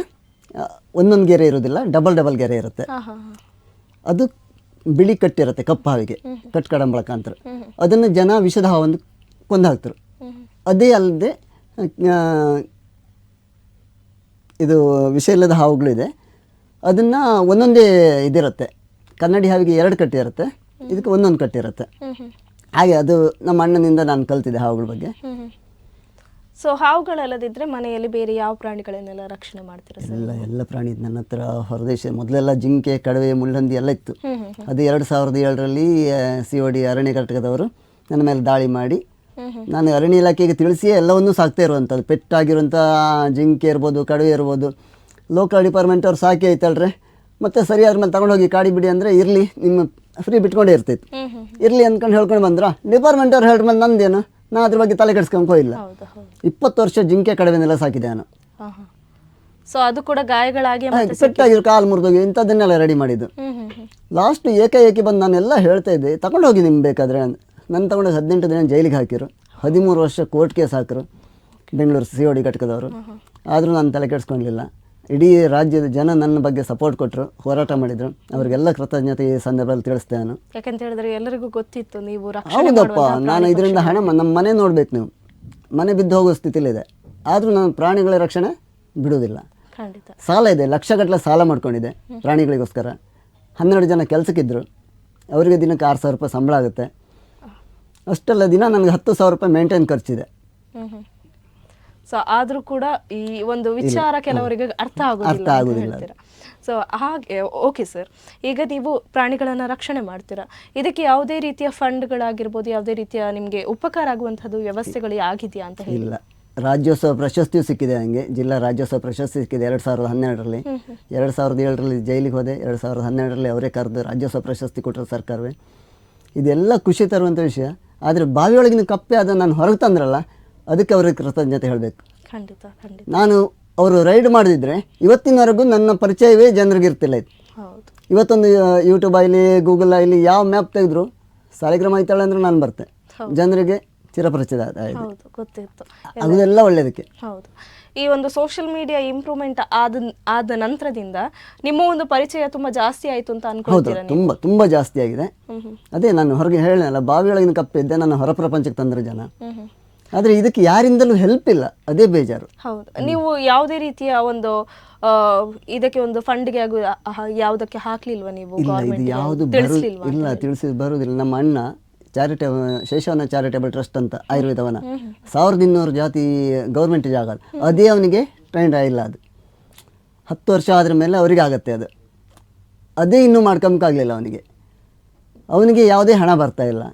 ಒಂದೊಂದು ಗೆರೆ ಇರೋದಿಲ್ಲ, ಡಬಲ್ ಗೆರೆ ಇರುತ್ತೆ. ಅದು ಬಿಳಿ ಕಟ್ಟಿರುತ್ತೆ ಕಪ್ಪು ಹಾವಿಗೆ, ಕಟ್ಕಡಂಬಳಕ ಅಂತಾರೆ. ಅದನ್ನು ಜನ ವಿಷದ ಹಾವನ್ನು ಕೊಂದು ಹಾಕ್ತಾರೆ. ಅದೇ ಅಲ್ಲದೆ ಇದು ವಿಷ ಇಲ್ಲದ ಹಾವುಗಳಿದೆ, ಅದನ್ನು ಒಂದೊಂದೇ ಇದಿರುತ್ತೆ. ಕನ್ನಡಿ ಹಾವಿಗೆ 2 ಕಟ್ಟಿರುತ್ತೆ, ಇದಕ್ಕೆ ಒಂದೊಂದು ಕಟ್ಟಿರುತ್ತೆ. ಹಾಗೆ ಅದು ನಮ್ಮ ಅಣ್ಣನಿಂದ ನಾನು ಕಲ್ತಿದ್ದೆ ಹಾವುಗಳ ಬಗ್ಗೆ. ಸೊ ಹಾವುಗಳಲ್ಲದಿದ್ರೆ ಮನೆಯಲ್ಲಿ ಬೇರೆ ಯಾವ ಪ್ರಾಣಿಗಳನ್ನೆಲ್ಲ ರಕ್ಷಣೆ ಮಾಡ್ತೀರಾ? ಎಲ್ಲ ಪ್ರಾಣಿ ನನ್ನ ಹತ್ರ. ಹೊರದೇಶ ಮೊದಲೆಲ್ಲ ಜಿಂಕೆ, ಕಡವೆ, ಮುಳ್ಳಂದಿ ಎಲ್ಲ ಇತ್ತು. ಅದು 2007ರಲ್ಲಿ COD ಅರಣ್ಯ ಘಟಕದವರು ನನ್ನ ಮೇಲೆ ದಾಳಿ ಮಾಡಿ, ನಾನು ಅರಣ್ಯ ಇಲಾಖೆಗೆ ತಿಳಿಸಿಯೇ ಎಲ್ಲವನ್ನೂ ಸಾಕ್ತಾ ಇರುವಂಥದ್ದು. ಪೆಟ್ಟಾಗಿರುವಂಥ ಜಿಂಕೆ ಇರ್ಬೋದು, ಕಡವೆ ಇರ್ಬೋದು, ಲೋಕಲ್ ಡಿಪಾರ್ಟ್ಮೆಂಟ್ ಅವ್ರು ಸಾಕಿ ಐತಲ್ರಿ, ಮತ್ತು ಸರಿಯಾದ ಮೇಲೆ ತಗೊಂಡೋಗಿ ಕಾಡಿ ಬಿಡಿ ಅಂದರೆ ಇರಲಿ, ನಿಮ್ಮ ಫ್ರೀ ಬಿಟ್ಕೊಂಡೇ ಇರ್ತಿತ್ತು. ಇರಲಿ ಅಂದ್ಕೊಂಡು ಹೇಳ್ಕೊಂಡು ಬಂದ್ರ ಡಿಪಾರ್ಟ್ಮೆಂಟ್ ಅವ್ರು ಹೇಳ್ಮೇಲೆ ನಂದೇನು, ನಾ ಅದ್ರ ಬಗ್ಗೆ ತಲೆ ಕೆಡಿಸ್ಕೊಂಕೋ ಇಲ್ಲ. 20 ವರ್ಷ ಜಿಂಕೆ ಕಡವೆನೆಲ್ಲ ಸಾಕಿದೆ ನಾನು. ಸೊ ಅದು ಕೂಡ ಗಾಯಗಳಾಗಿ ಪೆಟ್ಟಾಗಿರೋ ಕಾಲು ಮುರಿದೋಗಿ ಇಂಥದ್ದನ್ನೆಲ್ಲ ರೆಡಿ ಮಾಡಿದ್ದು. ಲಾಸ್ಟ್ ಏಕಾಏಕಿ ಬಂದು ನಾನೆಲ್ಲ ಹೇಳ್ತಾ ಇದ್ದೆ, ತಗೊಂಡು ಹೋಗಿ ನಿಮ್ಗೆ ಬೇಕಾದರೆ. ನನ್ನ ತಗೊಂಡೋಗಿ 18 ದಿನ ಜೈಲಿಗೆ ಹಾಕಿರು, 13 ವರ್ಷ ಕೋರ್ಟ್ ಕೇಸ್ ಹಾಕಿರು ಬೆಂಗಳೂರು COD ಘಟಕದವರು. ಆದರೂ ನಾನು ತಲೆ ಕೆಡಿಸ್ಕೊಳ್ಳಲಿಲ್ಲ. ಇಡೀ ರಾಜ್ಯದ ಜನ ನನ್ನ ಬಗ್ಗೆ ಸಪೋರ್ಟ್ ಕೊಟ್ಟರು, ಹೋರಾಟ ಮಾಡಿದರು. ಅವರಿಗೆಲ್ಲ ಕೃತಜ್ಞತೆ ಈ ಸಂದರ್ಭದಲ್ಲಿ ತಿಳಿಸ್ತೇನೆ ನಾನು. ಯಾಕಂತ ಹೇಳಿದ್ರೆ ಎಲ್ಲರಿಗೂ ಗೊತ್ತಿತ್ತು ನೀವು ಹೌದಪ್ಪ, ನಾನು ಇದರಿಂದ ಹಣ ನಮ್ಮ ಮನೆ ನೋಡ್ಬೇಕು. ನೀವು ಮನೆ ಬಿದ್ದು ಹೋಗೋ ಸ್ಥಿತಿಲಿದೆ, ಆದರೂ ನಾನು ಪ್ರಾಣಿಗಳ ರಕ್ಷಣೆ ಬಿಡುವುದಿಲ್ಲ. ಖಂಡಿತ. ಸಾಲ ಇದೆ, ಲಕ್ಷಗಟ್ಟಲೆ ಸಾಲ ಮಾಡ್ಕೊಂಡಿದ್ದೆ ಪ್ರಾಣಿಗಳಿಗೋಸ್ಕರ. 12 ಜನ ಕೆಲಸಕ್ಕಿದ್ರು, ಅವರಿಗೆ ದಿನಕ್ಕೆ 6,000 ರೂಪಾಯಿ ಸಂಬಳ ಆಗುತ್ತೆ. ಅಷ್ಟೆಲ್ಲ ದಿನ ನನಗೆ 10,000 ರೂಪಾಯಿ ಮೇಂಟೈನ್ ಖರ್ಚಿದೆ. ಸೊ ಆದರೂ ಕೂಡ ಈ ಒಂದು ವಿಚಾರ ಕೆಲವರಿಗೆ ಅರ್ಥ ಆಗೋದಿಲ್ಲ. ಸೊ ಹಾಗೆ ಓಕೆ ಸರ್, ಈಗ ನೀವು ಪ್ರಾಣಿಗಳನ್ನು ರಕ್ಷಣೆ ಮಾಡ್ತೀರಾ, ಇದಕ್ಕೆ ಯಾವುದೇ ರೀತಿಯ ಫಂಡ್ಗಳಾಗಿರ್ಬೋದು, ಯಾವುದೇ ರೀತಿಯ ನಿಮಗೆ ಉಪಕಾರ ಆಗುವಂಥದ್ದು ವ್ಯವಸ್ಥೆಗಳು ಆಗಿದೆಯಾ ಅಂತ ಹೇಳಿ? ಇಲ್ಲ, ರಾಜ್ಯೋತ್ಸವ ಪ್ರಶಸ್ತಿಯೂ ಸಿಕ್ಕಿದೆ ನನಗೆ. ಜಿಲ್ಲಾ ರಾಜ್ಯೋತ್ಸವ ಪ್ರಶಸ್ತಿ ಸಿಕ್ಕಿದೆ 2012ರಲ್ಲಿ. 2007ರಲ್ಲಿ ಜೈಲಿಗೆ ಹೋದೆ. 2012ರಲ್ಲಿ ಅವರೇ ಕರೆದು ರಾಜ್ಯೋತ್ಸವ ಪ್ರಶಸ್ತಿ ಕೊಟ್ಟರು ಸರ್ಕಾರವೇ. ಇದೆಲ್ಲ ಖುಷಿ ತರುವಂಥ ವಿಷಯ. ಆದರೆ ಬಾವಿಯೊಳಗಿನ ಕಪ್ಪೆ ಆದ ನಾನು ಹೊರಗೆ ತಂದ್ರಲ್ಲ, ಅದಕ್ಕೆ ಅವ್ರಿಗೆ ಕೃತಜ್ಞತೆ ಹೇಳಬೇಕು. ಖಂಡಿತ ಖಂಡಿತ. ನಾನು ಅವರು ರೈಡ್ ಮಾಡಿದ್ರೆ ಇವತ್ತಿನವರೆಗೂ ನನ್ನ ಪರಿಚಯವೇ ಜನರಿಗೆ ಇರ್ತಿಲ್ಲ. ಹೌದು. ಇವತ್ತೊಂದು ಯೂಟ್ಯೂಬ್ ಆಗಲಿ, ಗೂಗಲ್ ಆಗಲಿ, ಯಾವ ಮ್ಯಾಪ್ ತೆಗೆದ್ರು ಸಾಲಿಗ್ರಾಮ ಐತಾಳೆ ಅಂದ್ರೆ ನಾನು ಬರ್ತೇನೆ, ಜನರಿಗೆ ಚಿರಪರಿಚಿತ ಗೊತ್ತಿತ್ತು. ಅದೆಲ್ಲ ಒಳ್ಳೆಯದಕ್ಕೆ. ಹೌದು. ಈ ಒಂದು ಸೋಷಿಯಲ್ ಮೀಡಿಯಾ ಇಂಪ್ರೂವ್ಮೆಂಟ್ ಆದ ನಂತರದಿಂದ ನಿಮ್ಮ ಒಂದು ಪರಿಚಯ ತುಂಬಾ ಜಾಸ್ತಿ ಆಯಿತು ಅಂತ ಅನ್ಕೊಳ್ತೀರಾ? ಹೌದು, ತುಂಬ ಜಾಸ್ತಿ ಆಗಿದೆ. ಅದೇ ನಾನು ಹೊರಗೆ ಹೇಳಲ್ಲ, ಬಾವಿಯೊಳಗಿನ ಕಪ್ಪೆ ಇದ್ದೆ, ನನ್ನ ಹೊರ ಪ್ರಪಂಚಕ್ಕೆ ತಂದ್ರೆ ಜನ. ಆದರೆ ಇದಕ್ಕೆ ಯಾರಿಂದಲೂ ಹೆಲ್ಪ್ ಇಲ್ಲ, ಅದೇ ಬೇಜಾರು. ಹೌದು. ನೀವು ಯಾವುದೇ ರೀತಿಯ ಒಂದು ಇದಕ್ಕೆ ಒಂದು ಫಂಡ್ಗೆ ಯಾವುದಕ್ಕೆ ಹಾಕ್ಲಿಲ್ವಾ ನೀವು? ಇದು ಯಾವುದು ಇಲ್ಲ, ತಿಳಿಸಿದ್ ಬರುವುದಿಲ್ಲ. ನಮ್ಮ ಅಣ್ಣ ಶೇಷವನ ಚಾರಿಟೇಬಲ್ ಟ್ರಸ್ಟ್ ಅಂತ ಆಯುರ್ವೇದವನ 1200 ಜಾತಿ ಗೌರ್ಮೆಂಟ್ ಜಾಗ, ಅದೇ ಅವನಿಗೆ ಟ್ರೈಂಡ್ ಆಗಿಲ್ಲ. ಅದು 10 ವರ್ಷ ಆದ್ರ ಮೇಲೆ ಅವರಿಗೆ ಆಗತ್ತೆ. ಅದು ಅದೇ ಇನ್ನೂ ಮಾಡ್ಕೊಂಬಕ್ಕಾಗಲಿಲ್ಲ ಅವನಿಗೆ ಯಾವುದೇ ಹಣ ಬರ್ತಾ ಇಲ್ಲ.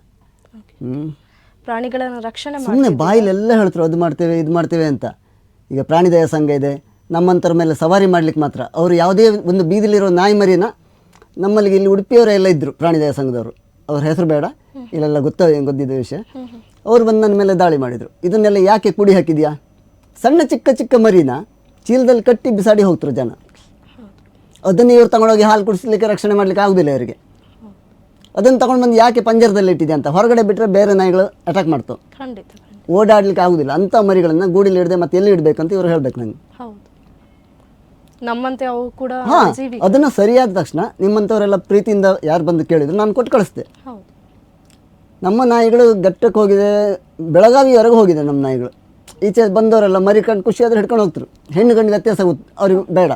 ಪ್ರಾಣಿಗಳನ್ನು ರಕ್ಷಣೆ ಸುಮ್ಮನೆ ಬಾಯಿಲೆಲ್ಲ ಹೇಳ್ತಾರೆ, ಅದು ಮಾಡ್ತೇವೆ ಇದು ಮಾಡ್ತೇವೆ ಅಂತ. ಈಗ ಪ್ರಾಣಿದಯ ಸಂಘ ಇದೆ, ನಮ್ಮಂತರ ಮೇಲೆ ಸವಾರಿ ಮಾಡ್ಲಿಕ್ಕೆ ಮಾತ್ರ. ಅವರು ಯಾವುದೇ ಒಂದು ಬೀದಿಲಿರೋ ನಾಯಿ ಮರಿನ ನಮ್ಮಲ್ಲಿಗೆ ಇಲ್ಲಿ ಉಡುಪಿಯವರೆಲ್ಲ ಇದ್ದರು ಪ್ರಾಣಿದಯ ಸಂಘದವರು, ಅವ್ರ ಹೆಸರು ಬೇಡ, ಇಲ್ಲೆಲ್ಲ ಗೊತ್ತಿದ್ದ ವಿಷಯ. ಅವ್ರು ಬಂದು ನನ್ನ ಮೇಲೆ ದಾಳಿ ಮಾಡಿದರು. ಇದನ್ನೆಲ್ಲ ಯಾಕೆ ಕುಡಿ ಹಾಕಿದ್ಯಾ? ಸಣ್ಣ ಚಿಕ್ಕ ಮರಿನ ಚೀಲದಲ್ಲಿ ಕಟ್ಟಿ ಬಿಸಾಡಿ ಹೋಗ್ತಾರೆ ಜನ. ಅದನ್ನು ಇವ್ರು ತಗೊಂಡೋಗಿ ಹಾಲು ಕುಡಿಸ್ಲಿಕ್ಕೆ, ರಕ್ಷಣೆ ಮಾಡಲಿಕ್ಕೆ ಆಗೋದಿಲ್ಲ ಇವರಿಗೆ. ಅದನ್ನು ತಗೊಂಡು ಬಂದು ಯಾಕೆ ಪಂಜರದಲ್ಲಿ ಇಟ್ಟಿದೆ ಅಂತ, ಹೊರಗಡೆ ಬಿಟ್ಟರೆ ಬೇರೆ ನಾಯಿಗಳು ಅಟ್ಯಾಕ್ ಮಾಡ್ತಾವೆ, ಓಡಾಡ್ಲಿಕ್ಕೆ ಆಗೋದಿಲ್ಲ. ಅಂಥ ಮರಿಗಳನ್ನು ಗೂಡಿಲಿ ಇಡದೆ ಮತ್ತೆ ಎಲ್ಲಿ ಇಡಬೇಕಂತ ಇವ್ರು ಹೇಳ್ಬೇಕು ನಂಗೆ. ನಮ್ಮಂತೆ ಅವು ಕೂಡ ಅದನ್ನು ಸರಿಯಾದ ತಕ್ಷಣ ನಿಮ್ಮಂಥವರೆಲ್ಲ ಪ್ರೀತಿಯಿಂದ ಯಾರು ಬಂದು ಕೇಳಿದ್ರು ನಾನು ಕೊಟ್ಟು ಕಳಿಸ್ದೆ. ನಮ್ಮ ನಾಯಿಗಳು ಘಟ್ಟಕ್ಕೆ ಹೋಗಿದೆ, ಬೆಳಗಾವಿವರೆಗೂ ಹೋಗಿದೆ ನಮ್ಮ ನಾಯಿಗಳು. ಈಚೆ ಬಂದವರೆಲ್ಲ ಮರಿ ಕಂಡು ಖುಷಿಯಾದ್ರೆ ಹಿಡ್ಕೊಂಡು ಹೋಗ್ತಾರೆ. ಹೆಣ್ಣು ಗಂಡು ವ್ಯತ್ಯಾಸ ಅವ್ರಿಗೆ ಬೇಡ.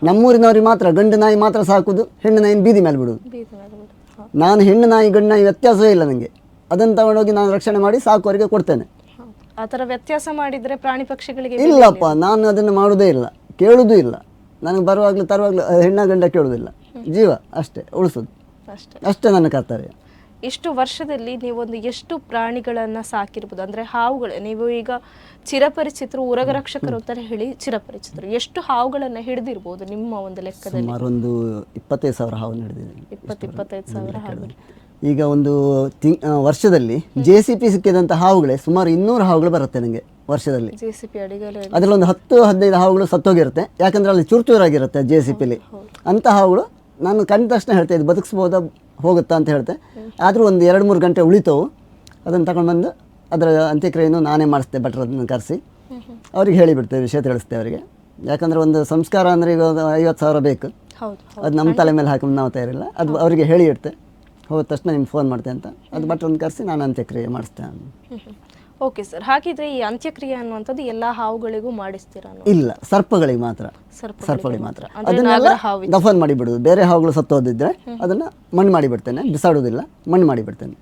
ನಮ್ಮೂರಿನವ್ರಿಗೆ ಮಾತ್ರ ಗಂಡು ನಾಯಿ ಮಾತ್ರ ಸಾಕುದು, ಹೆಣ್ಣು ನಾಯಿನ ಬೀದಿ ಮೇಲೆ ಬಿಡುವುದು. ನಾನು ಹೆಣ್ಣು ನಾಯಿ ಗಂಡು ನಾಯಿ ವ್ಯತ್ಯಾಸವೇ ಇಲ್ಲ ನನಗೆ. ಅದನ್ನು ತಗೊಂಡೋಗಿ ನಾನು ರಕ್ಷಣೆ ಮಾಡಿ ಸಾಕುವವರಿಗೆ ಕೊಡ್ತೇನೆ. ಆ ಥರ ವ್ಯತ್ಯಾಸ ಮಾಡಿದರೆ ಪ್ರಾಣಿ ಪಕ್ಷಿಗಳಿಗೆ ಇಲ್ಲಪ್ಪ, ನಾನು ಅದನ್ನು ಮಾಡೋದೇ ಇಲ್ಲ, ಕೇಳೋದು ಇಲ್ಲ. ನನಗೆ ಬರುವಾಗಲೂ ತರುವಾಗಲೂ ಹೆಣ್ಣ ಗಂಡ ಕೇಳೋದಿಲ್ಲ, ಜೀವ ಅಷ್ಟೇ ಉಳಿಸೋದು, ಅಷ್ಟೇ ನನ್ನ ಕರ್ತವ್ಯ. ಇಷ್ಟು ವರ್ಷದಲ್ಲಿ ನೀವೊಂದು ಎಷ್ಟು ಪ್ರಾಣಿಗಳನ್ನ ಸಾಕಿರ್ಬೋದು? ಅಂದ್ರೆ ಹಾವುಗಳು, ನೀವು ಈಗ ಚಿರಪರಿಚಿತರು, ಉರಗ ರಕ್ಷಕರು ಅಂತಾನೆ ಹೇಳಿ ಚಿರಪರಿಚಿತರು, ಎಷ್ಟು ಹಾವುಗಳನ್ನ ಹಿಡಿದಿರ್ಬೋದು ನಿಮ್ಮ ಒಂದು ಲೆಕ್ಕದಲ್ಲಿ? ಸುಮಾರು ಒಂದು 25,000 ಹಾವು ಹಿಡಿದಿದ್ದೀನಿ. 25,000 ಹಾವು. ಈಗ ಒಂದು ವರ್ಷದಲ್ಲಿ JCP ಸಿಕ್ಕಿದಂಥ ಹಾವುಗಳೇ ಸುಮಾರು 200 ಹಾವುಗಳು ಬರುತ್ತೆ ನನಗೆ ವರ್ಷದಲ್ಲಿ. JCP ಅಡಿಗಲ್ಲಿ ಅದರಲ್ಲಿ ಒಂದು 10-15 ಹಾವುಗಳು ಸತ್ತೋಗಿರುತ್ತೆ, ಯಾಕಂದ್ರೆ ಅಲ್ಲಿ ಚೂರಾಗಿರುತ್ತೆ JCPಲಿ. ಅಂಥ ಹಾವುಗಳು ನಾನು ಕಂಡ ತಕ್ಷಣ ಹೇಳ್ತಾ ಇದು ಬದುಕಿಸ್ಬೋದಾ ಹೋಗುತ್ತಾ ಅಂತ ಹೇಳ್ತೆ. ಆದರೂ ಒಂದು 2-3 ಗಂಟೆ ಉಳಿತವು. ಅದನ್ನು ತಗೊಂಡ್ಬಂದು ಅದರ ಅಂತ್ಯಕ್ರಿಯೆಯನ್ನು ನಾನೇ ಮಾಡಿಸ್ತೆ, ಭಟ್ರದನ್ನು ಕರೆಸಿ ಅವ್ರಿಗೆ ಹೇಳಿಬಿಡ್ತೇವೆ, ವಿಷಯ ತಿಳಿಸ್ತೇವೆ ಅವರಿಗೆ. ಯಾಕಂದರೆ ಒಂದು ಸಂಸ್ಕಾರ ಅಂದರೆ ಈಗ 50,000 ಬೇಕು, ಅದು ನಮ್ಮ ತಲೆ ಮೇಲೆ ಹಾಕೊಂಡು ನಾವು ತಯಾರಿಲ್ಲ. ಅದು ಅವರಿಗೆ ಹೇಳಿ ಇಡ್ತೆ, ಹೋದ ತಕ್ಷಣ ನಿಮ್ಗೆ ಫೋನ್ ಮಾಡ್ತೆ ಅಂತ. ಅದು ಭಟ್ರನ್ನು ಕರೆಸಿ ನಾನು ಅಂತ್ಯಕ್ರಿಯೆ ಮಾಡಿಸ್ತೇನೆ. ಓಕೆ ಸರ್, ಹಾಗಿದ್ರೆ ಈ ಅಂತ್ಯಕ್ರಿಯೆ ಅನ್ನುವಂಥದ್ದು ಎಲ್ಲ ಹಾವುಗಳಿಗೂ ಮಾಡಿಸ್ತೀರಾ? ಇಲ್ಲ, ಸರ್ಪಗಳಿಗೆ ಮಾತ್ರ. ಸರ್ಪಗಳಿಗೆ ಮಾತ್ರ ಅದನ್ನೆಲ್ಲ ದಫನ್ ಮಾಡಿಬಿಡೋದು. ಬೇರೆ ಹಾವುಗಳು ಸತ್ತೋದಿದ್ರೆ ಅದನ್ನು ಮಣ್ಣು ಮಾಡಿಬಿಡ್ತೇನೆ, ಬಿಸಾಡೋದಿಲ್ಲ, ಮಣ್ಣು ಮಾಡಿಬಿಡ್ತೇನೆ.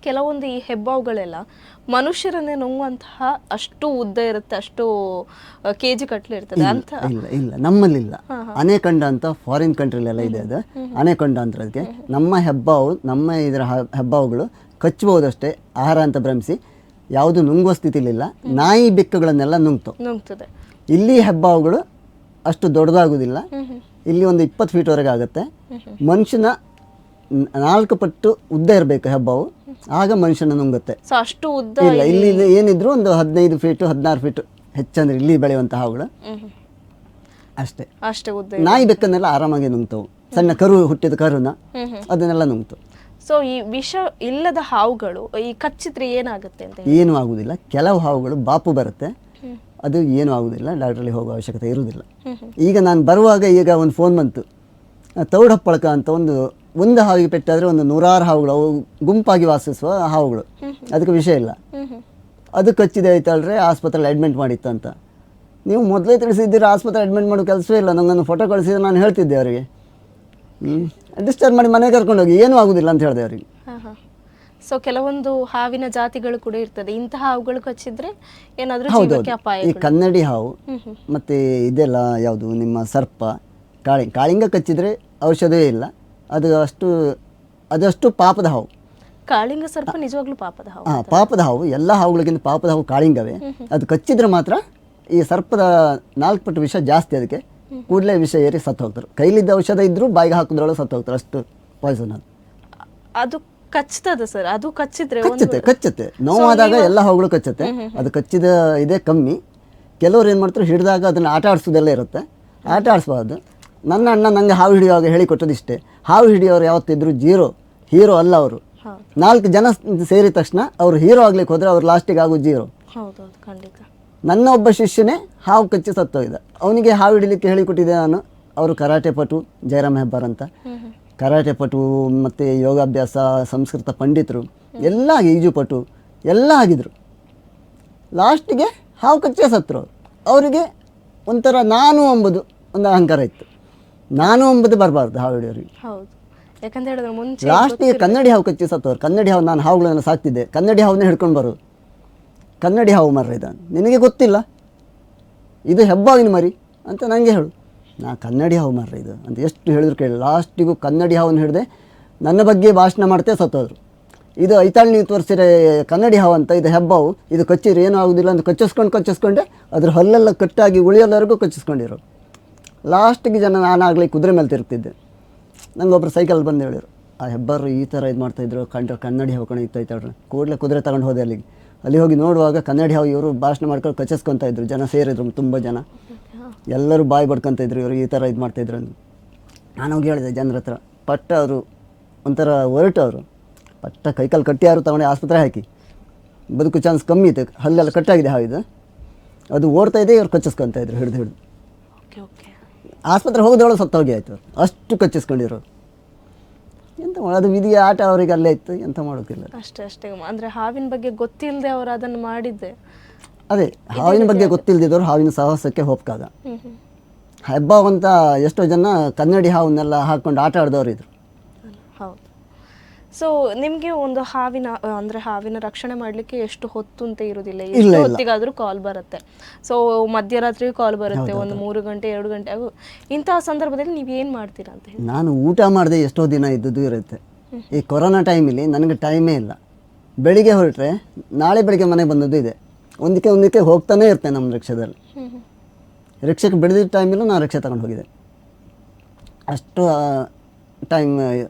ಕೆಲವೊಂದು ಈ ಹೆಬ್ಬಾವುಗಳೆಲ್ಲ ಮನುಷ್ಯರನ್ನೇ ನುಂಗುವಂತಹ ಅಷ್ಟು ಉದ್ದ ಇರುತ್ತೆ, ಅಷ್ಟು ಕೆಜಿ ಕಟ್ಲೆ ಇರ್ತದೆ ಅಂತ? ಇಲ್ಲ ಇಲ್ಲ, ನಮ್ಮಲ್ಲಿಲ್ಲ. ಅನೆಕೊಂಡ ಅಂತ ಫಾರಿನ್ ಕಂಟ್ರಿಲೆಲ್ಲ ಇದೆ, ಅದು ಅನೆಕೊಂಡ ಅಂತ. ಅದಕ್ಕೆ ನಮ್ಮ ಹೆಬ್ಬಾವು, ನಮ್ಮ ಇದರ ಹೆಬ್ಬಾವುಗಳು ಕಚ್ಚಬಹುದಷ್ಟೇ, ಆಹಾರ ಅಂತ ಭ್ರಮಿಸಿ ಯಾವುದು ನುಂಗುವ ಸ್ಥಿತಿಲಿಲ್ಲ. ನಾಯಿ ಬೆಕ್ಕುಗಳನ್ನೆಲ್ಲ ನುಂಗ್ತದೆ. ಇಲ್ಲಿ ಹೆಬ್ಬಾವುಗಳು ಅಷ್ಟು ದೊಡ್ಡದಾಗುವುದಿಲ್ಲ. ಇಲ್ಲಿ ಒಂದು 20 ಫೀಟ್ವರೆಗೆ ಆಗುತ್ತೆ. ಮನುಷ್ಯನ 4 ಪಟ್ಟು ಉದ್ದ ಇರಬೇಕು ಹೆಬ್ಬಾವು, ಆಗ ಮನುಷ್ಯನ ನುಂಗುತ್ತೆ. ಅಷ್ಟು ಉದ್ದ ಇಲ್ಲ, ಇಲ್ಲಿ ಏನಿದ್ರು ಒಂದು 15 ಫೀಟು 16 ಫೀಟು ಹೆಚ್ಚಂದ್ರೆ ಇಲ್ಲಿ ಬೆಳೆಯುವಂಥ ಹಾವುಗಳು ಅಷ್ಟೇ. ಉದ್ದ. ನಾಯಿ ಬೆಕ್ಕನ್ನೆಲ್ಲ ಆರಾಮಾಗಿ ನುಂಗ್ತವು. ಸಣ್ಣ ಕರು ಹುಟ್ಟಿದ ಕರುನ ಅದನ್ನೆಲ್ಲ ನುಂಗ್ತವು. ಸೊ ಈ ವಿಷ ಇಲ್ಲದ ಹಾವುಗಳು ಈ ಕಚ್ಚಿದ್ರೆ ಏನಾಗುತ್ತೆ ಅಂತ? ಏನೂ ಆಗುದಿಲ್ಲ. ಕೆಲವು ಹಾವುಗಳು ಬಾಪು ಬರುತ್ತೆ, ಅದು ಏನೂ ಆಗುದಿಲ್ಲ, ಡಾಕ್ಟ್ರಲ್ಲಿ ಹೋಗೋ ಅವಶ್ಯಕತೆ ಇರುವುದಿಲ್ಲ. ಈಗ ನಾನು ಬರುವಾಗ ಈಗ ಒಂದು ಫೋನ್ ಬಂತು, ತೌಡಪ್ಪಳಕ ಅಂತ ಒಂದು ಹಾವಿಗೆ ಪೆಟ್ಟಾದರೆ ಒಂದು 100 ಹಾವುಗಳು, ಅವು ಗುಂಪಾಗಿ ವಾಸಿಸುವ ಹಾವುಗಳು, ಅದಕ್ಕೆ ವಿಷಯ ಇಲ್ಲ. ಅದು ಕಚ್ಚಿದೆ ಆಯ್ತಲ್ರೆ, ಆಸ್ಪತ್ರೆಯಲ್ಲಿ ಅಡ್ಮಿಟ್ ಮಾಡಿತ್ತು ಅಂತ. ನೀವು ಮೊದಲೇ ತಿಳಿಸಿದ್ದೀರ, ಆಸ್ಪತ್ರೆ ಅಡ್ಮಿಟ್ ಮಾಡೋ ಕೆಲಸವೇ ಇಲ್ಲ. ನನಗೊಂದು ಫೋಟೋ ಕಳಿಸಿದ್ರೆ ನಾನು ಹೇಳ್ತಿದ್ದೆ ಅವರಿಗೆ, ಡಿಸ್ಚಾರ್ಜ್ ಮಾಡಿ ಮನೆಗೆ ಕರ್ಕೊಂಡೋಗಿ, ಏನೂ ಆಗುದಿಲ್ಲ ಅಂತ ಹೇಳಿದೆ ಅವರಿಗೆ. ಸೊ ಕೆಲವೊಂದು ಹಾವಿನ ಜಾತಿಗಳು ಕೂಡ ಇರ್ತದೆ, ಇಂತಹ ಹಾವುಗಳು ಕಚ್ಚಿದ್ರೆ ಏನಾದರೂ ಜೀವಕ್ಕೆ ಅಪಾಯ? ಈ ಕನ್ನಡಿ ಹಾವು ಮತ್ತೆ ಇದೆಲ್ಲ ಯಾವುದು ನಿಮ್ಮ ಸರ್ಪ, ಕಾಳಿಂಗ ಕಚ್ಚಿದ್ರೆ ಔಷಧವೇ ಇಲ್ಲ. ಅದಷ್ಟು ಪಾಪದ ಹಾವು. ಕಾಳಿಂಗ ಸರ್ಪ ನಿಜವಾಗ್ಲೂ ಪಾಪದ ಹಾವು? ಪಾಪದ ಹಾವು. ಎಲ್ಲ ಹಾವುಗಳಿಗಿಂತ ಪಾಪದ ಹಾವು ಕಾಳಿಂಗವೇ. ಅದು ಕಚ್ಚಿದ್ರೆ ಮಾತ್ರ ಈ ಸರ್ಪದ 4 ಪಟ್ಟು ವಿಷ ಜಾಸ್ತಿ. ಅದಕ್ಕೆ ಕೂಡಲೇ ವಿಷ ಏರಿ ಸತ್ತು ಹೋಗ್ತಾರೆ. ಕೈಲಿದ್ದ ಔಷಧ ಇದ್ರೂ ಬಾಯಿಗೆ ಹಾಕಿದ್ರೊಳಗೆ ಸತ್ತು ಹೋಗ್ತಾರೆ, ಅಷ್ಟು ಪಾಯ್ಸನ್ ಅದು. ಅದು ಕಚ್ತದ ಸರ್? ಅದು ಕಚ್ಚಿದ್ರೆ ಕಚ್ಚುತ್ತೆ. ನೋವಾದಾಗ ಎಲ್ಲ ಹಾವುಗಳು ಕಚ್ಚುತ್ತೆ. ಅದು ಕಚ್ಚಿದ ಇದೇ ಕಮ್ಮಿ. ಕೆಲವ್ರು ಏನು ಮಾಡ್ತಾರೆ, ಹಿಡಿದಾಗ ಅದನ್ನು ಆಟ ಆಡಿಸೋದೆಲ್ಲ ಇರುತ್ತೆ, ಆಟ ಆಡಿಸ್ಬಾರ್ದು. ನನ್ನ ಅಣ್ಣ ನನಗೆ ಹಾವು ಹಿಡಿಯುವಾಗ ಹೇಳಿಕೊಟ್ಟದಿಷ್ಟೇ, ಹಾವು ಹಿಡಿಯೋರು ಯಾವತ್ತಿದ್ರು ಹೀರೋ ಅಲ್ಲ ಅವರು. 4 ಜನ ಸೇರಿದ ತಕ್ಷಣ ಅವರು ಹೀರೋ ಆಗ್ಲಿಕ್ಕೆ ಹೋದ್ರೆ ಅವ್ರು ಲಾಸ್ಟಿಗೆ ಆಗೋ ಜೀರೋ. ನನ್ನ ಒಬ್ಬ ಶಿಷ್ಯನೇ ಹಾವು ಕಚ್ಚಿ ಸತ್ತೋಗಿದ್ದ. ಅವನಿಗೆ ಹಾವು ಹಿಡಿಲಿಕ್ಕೆ ಹೇಳಿಕೊಟ್ಟಿದ್ದೆ ನಾನು. ಅವರು ಕರಾಟೆ ಪಟು, ಜಯರಾಮ್ ಹೆಬ್ಬಾರ್ ಅಂತ, ಕರಾಟೆ ಪಟು ಮತ್ತು ಯೋಗಾಭ್ಯಾಸ, ಸಂಸ್ಕೃತ ಪಂಡಿತರು ಎಲ್ಲ, ಈಜುಪಟು ಎಲ್ಲ ಆಗಿದ್ರು. ಲಾಸ್ಟಿಗೆ ಹಾವು ಕಚ್ಚೇ ಸತ್ತರು. ಅವರಿಗೆ ಒಂಥರ ನಾನು ಎಂಬುದು ಒಂದು ಅಹಂಕಾರ ಇತ್ತು. ನಾನು ಎಂಬುದು ಬರಬಾರ್ದು ಹಾವು ಹಿಡಿಯೋರಿಗೆ. ಲಾಸ್ಟಿಗೆ ಕನ್ನಡಿ ಹಾವು ಕಚ್ಚಿ ಸತ್ತವ್ರು. ಕನ್ನಡಿ ಹಾವು, ನಾನು ಹಾವುಗಳನ್ನು ಸಾಕ್ತಿದ್ದೆ, ಕನ್ನಡಿ ಹಾವನ್ನೇ ಹಿಡ್ಕೊಂಡು ಬರೋದು. ಕನ್ನಡಿ ಹಾವು ಮರ ಇದು ನಿನಗೆ ಗೊತ್ತಿಲ್ಲ, ಇದು ಹೆಬ್ಬಾವಿನ ಮರಿ ಅಂತ ನನಗೆ ಹೇಳು. ನಾ ಕನ್ನಡಿ ಹಾವು ಮರ ಇದು ಅಂತ ಎಷ್ಟು ಹೇಳಿದ್ರು ಕೇಳಿ. ಲಾಸ್ಟಿಗೂ ಕನ್ನಡಿ ಹಾವನ್ನು ಹಿಡಿದೆ ನನ್ನ ಬಗ್ಗೆ ಭಾಷಣ ಮಾಡ್ತೇ ಸತ್ತೋದ್ರು. ಇದು ಐತಾಳು ನೀವು ತೋರಿಸಿದ್ರೆ ಕನ್ನಡಿ ಹಾವು ಅಂತ, ಇದು ಹೆಬ್ಬಾವು, ಇದು ಕಚ್ಚಿದ್ರೆ ಏನೂ ಆಗೋದಿಲ್ಲ ಅಂತ ಕಚ್ಚಿಸ್ಕೊಂಡೆ ಅದ್ರ ಹಲ್ಲೆಲ್ಲ ಕಟ್ಟಾಗಿ ಉಳಿಯೋಲ್ಲವರೆಗೂ ಕಚ್ಚಿಸ್ಕೊಂಡಿರೋ. ಲಾಸ್ಟಿಗೆ ಜನ ನಾನಾಗಲಿ ಕುದುರೆ ಮೇಲೆ ತಿರುಗ್ತಿದ್ದೆ. ನಂಗೆ ಒಬ್ಬರು ಸೈಕಲ್ ಬಂದು ಹೇಳಿದ್ರು, ಆ ಹೆಬ್ಬಾರು ಈ ಥರ ಇದು ಮಾಡ್ತಾಯಿದ್ರು, ಕನ್ನಡಿ ಹಾವು ಕಣ ಇತ್ತೈತಾಳ್ರಿ. ಕೂಡಲೇ ಕುದುರೆ ತಗೊಂಡು ಹೋದೆ ಅಲ್ಲಿ ಹೋಗಿ ನೋಡುವಾಗ ಕನ್ನಡಿ ಹಾವು ಇವರು ಭಾಷಣ ಮಾಡ್ಕೊಂಡು ಕಚ್ಚಿಸ್ಕೊತಾ ಇದ್ರು. ಜನ ಸೇರಿದ್ರು, ತುಂಬ ಜನ, ಎಲ್ಲರೂ ಬಾಯಿ ಬಡ್ಕೊತ ಇದ್ರು, ಇವರು ಈ ಥರ ಇದು ಮಾಡ್ತಾಯಿದ್ರು ಅಂತ. ನಾನು ಹೋಗಿ ಹೇಳಿದೆ ಜನರ ಹತ್ರ. ಪಟ್ಟ ಅವರು ಒಂಥರ ಹೊರಟವರು, ಪಟ್ಟ ಕೈಕಾಲು ಕಟ್ಟಿ ಯಾರು ತಗೊಂಡು ಆಸ್ಪತ್ರೆ ಹಾಕಿ, ಬದುಕು ಚಾನ್ಸ್ ಕಮ್ಮಿ ಇತ್ತು, ಹಲ್ಲೆಲ್ಲ ಕಟ್ಟಾಗಿದೆ ಹಾವಿದು. ಅದು ಓಡ್ತಾ ಇದೆ, ಇವ್ರು ಕಚ್ಚಿಸ್ಕೊತಾ ಇದ್ರು ಹಿಡಿದು. ಆಸ್ಪತ್ರೆ ಹೋಗೋದ್ರೊಳಗೆ ಸತ್ತೋಗಿ ಆಯ್ತು, ಅಷ್ಟು ಕಚ್ಚಿಸ್ಕೊಂಡಿರೋ. ಎಂತ ಮಾಡೋದು, ವಿಧಿಯ ಆಟ ಅವರಿಗೆ ಅಲ್ಲೇ ಇತ್ತು, ಎಂತ ಮಾಡೋಕ್ಕಿಲ್ಲ. ಅಷ್ಟೇ ಅಂದರೆ ಹಾವಿನ ಬಗ್ಗೆ ಗೊತ್ತಿಲ್ಲದೆ ಅವರು ಅದನ್ನು ಮಾಡಿದ್ದೆ. ಅದೇ ಹಾವಿನ ಬಗ್ಗೆ ಗೊತ್ತಿಲ್ಲದಿದ್ದವರು ಹಾವಿನ ಸಾಹಸಕ್ಕೆ ಹೋಗ್ಕಾಗ. ಹೆಬ್ಬಾವಂತ ಎಷ್ಟೋ ಜನ ಕನ್ನಡಿ ಹಾವನ್ನೆಲ್ಲ ಹಾಕ್ಕೊಂಡು ಆಟ ಆಡಿದವರು ಇದ್ರು. ಹೌದು. ಸೊ ನಿಮಗೆ ಒಂದು ಹಾವಿನ ರಕ್ಷಣೆ ಮಾಡಲಿಕ್ಕೆ ಎಷ್ಟು ಹೊತ್ತು ಅಂತ ಇರೋದಿಲ್ಲ, ಎಷ್ಟು ಹೊತ್ತಿಗಾದರೂ ಕಾಲ್ ಬರುತ್ತೆ. ಸೊ ಮಧ್ಯರಾತ್ರಿ ಕಾಲ್ ಬರುತ್ತೆ, ಒಂದು 3 ಗಂಟೆ 2 ಗಂಟೆ ಇಂತಹ ಸಂದರ್ಭದಲ್ಲಿ ನೀವು ಏನು ಮಾಡ್ತೀರಾ ಅಂತ ಹೇಳಿ? ನಾನು ಊಟ ಮಾಡದೆ ಎಷ್ಟೋ ದಿನ ಇದ್ದದ್ದು ಇರುತ್ತೆ. ಈ ಕೊರೋನಾ ಟೈಮಲ್ಲಿ ನನಗೆ ಟೈಮೇ ಇಲ್ಲ. ಬೆಳಿಗ್ಗೆ ಹೊರಟ್ರೆ ನಾಳೆ ಬೆಳಿಗ್ಗೆ ಮನೆಗೆ ಬಂದದ್ದು ಇದೆ. ಒಂದಕ್ಕೆ ಹೋಗ್ತಾನೆ ಇರ್ತೇನೆ ನಮ್ಮ ರಿಕ್ಷಾದಲ್ಲಿ. ರಿಕ್ಷಾಕ್ಕೆ ಬಿಡದಿದ್ದ ಟೈಮಲ್ಲೂ ನಾನು ರಿಕ್ಷಾ ತಗೊಂಡು ಹೋಗಿದೆ. ಅಷ್ಟು ಟೈಮ್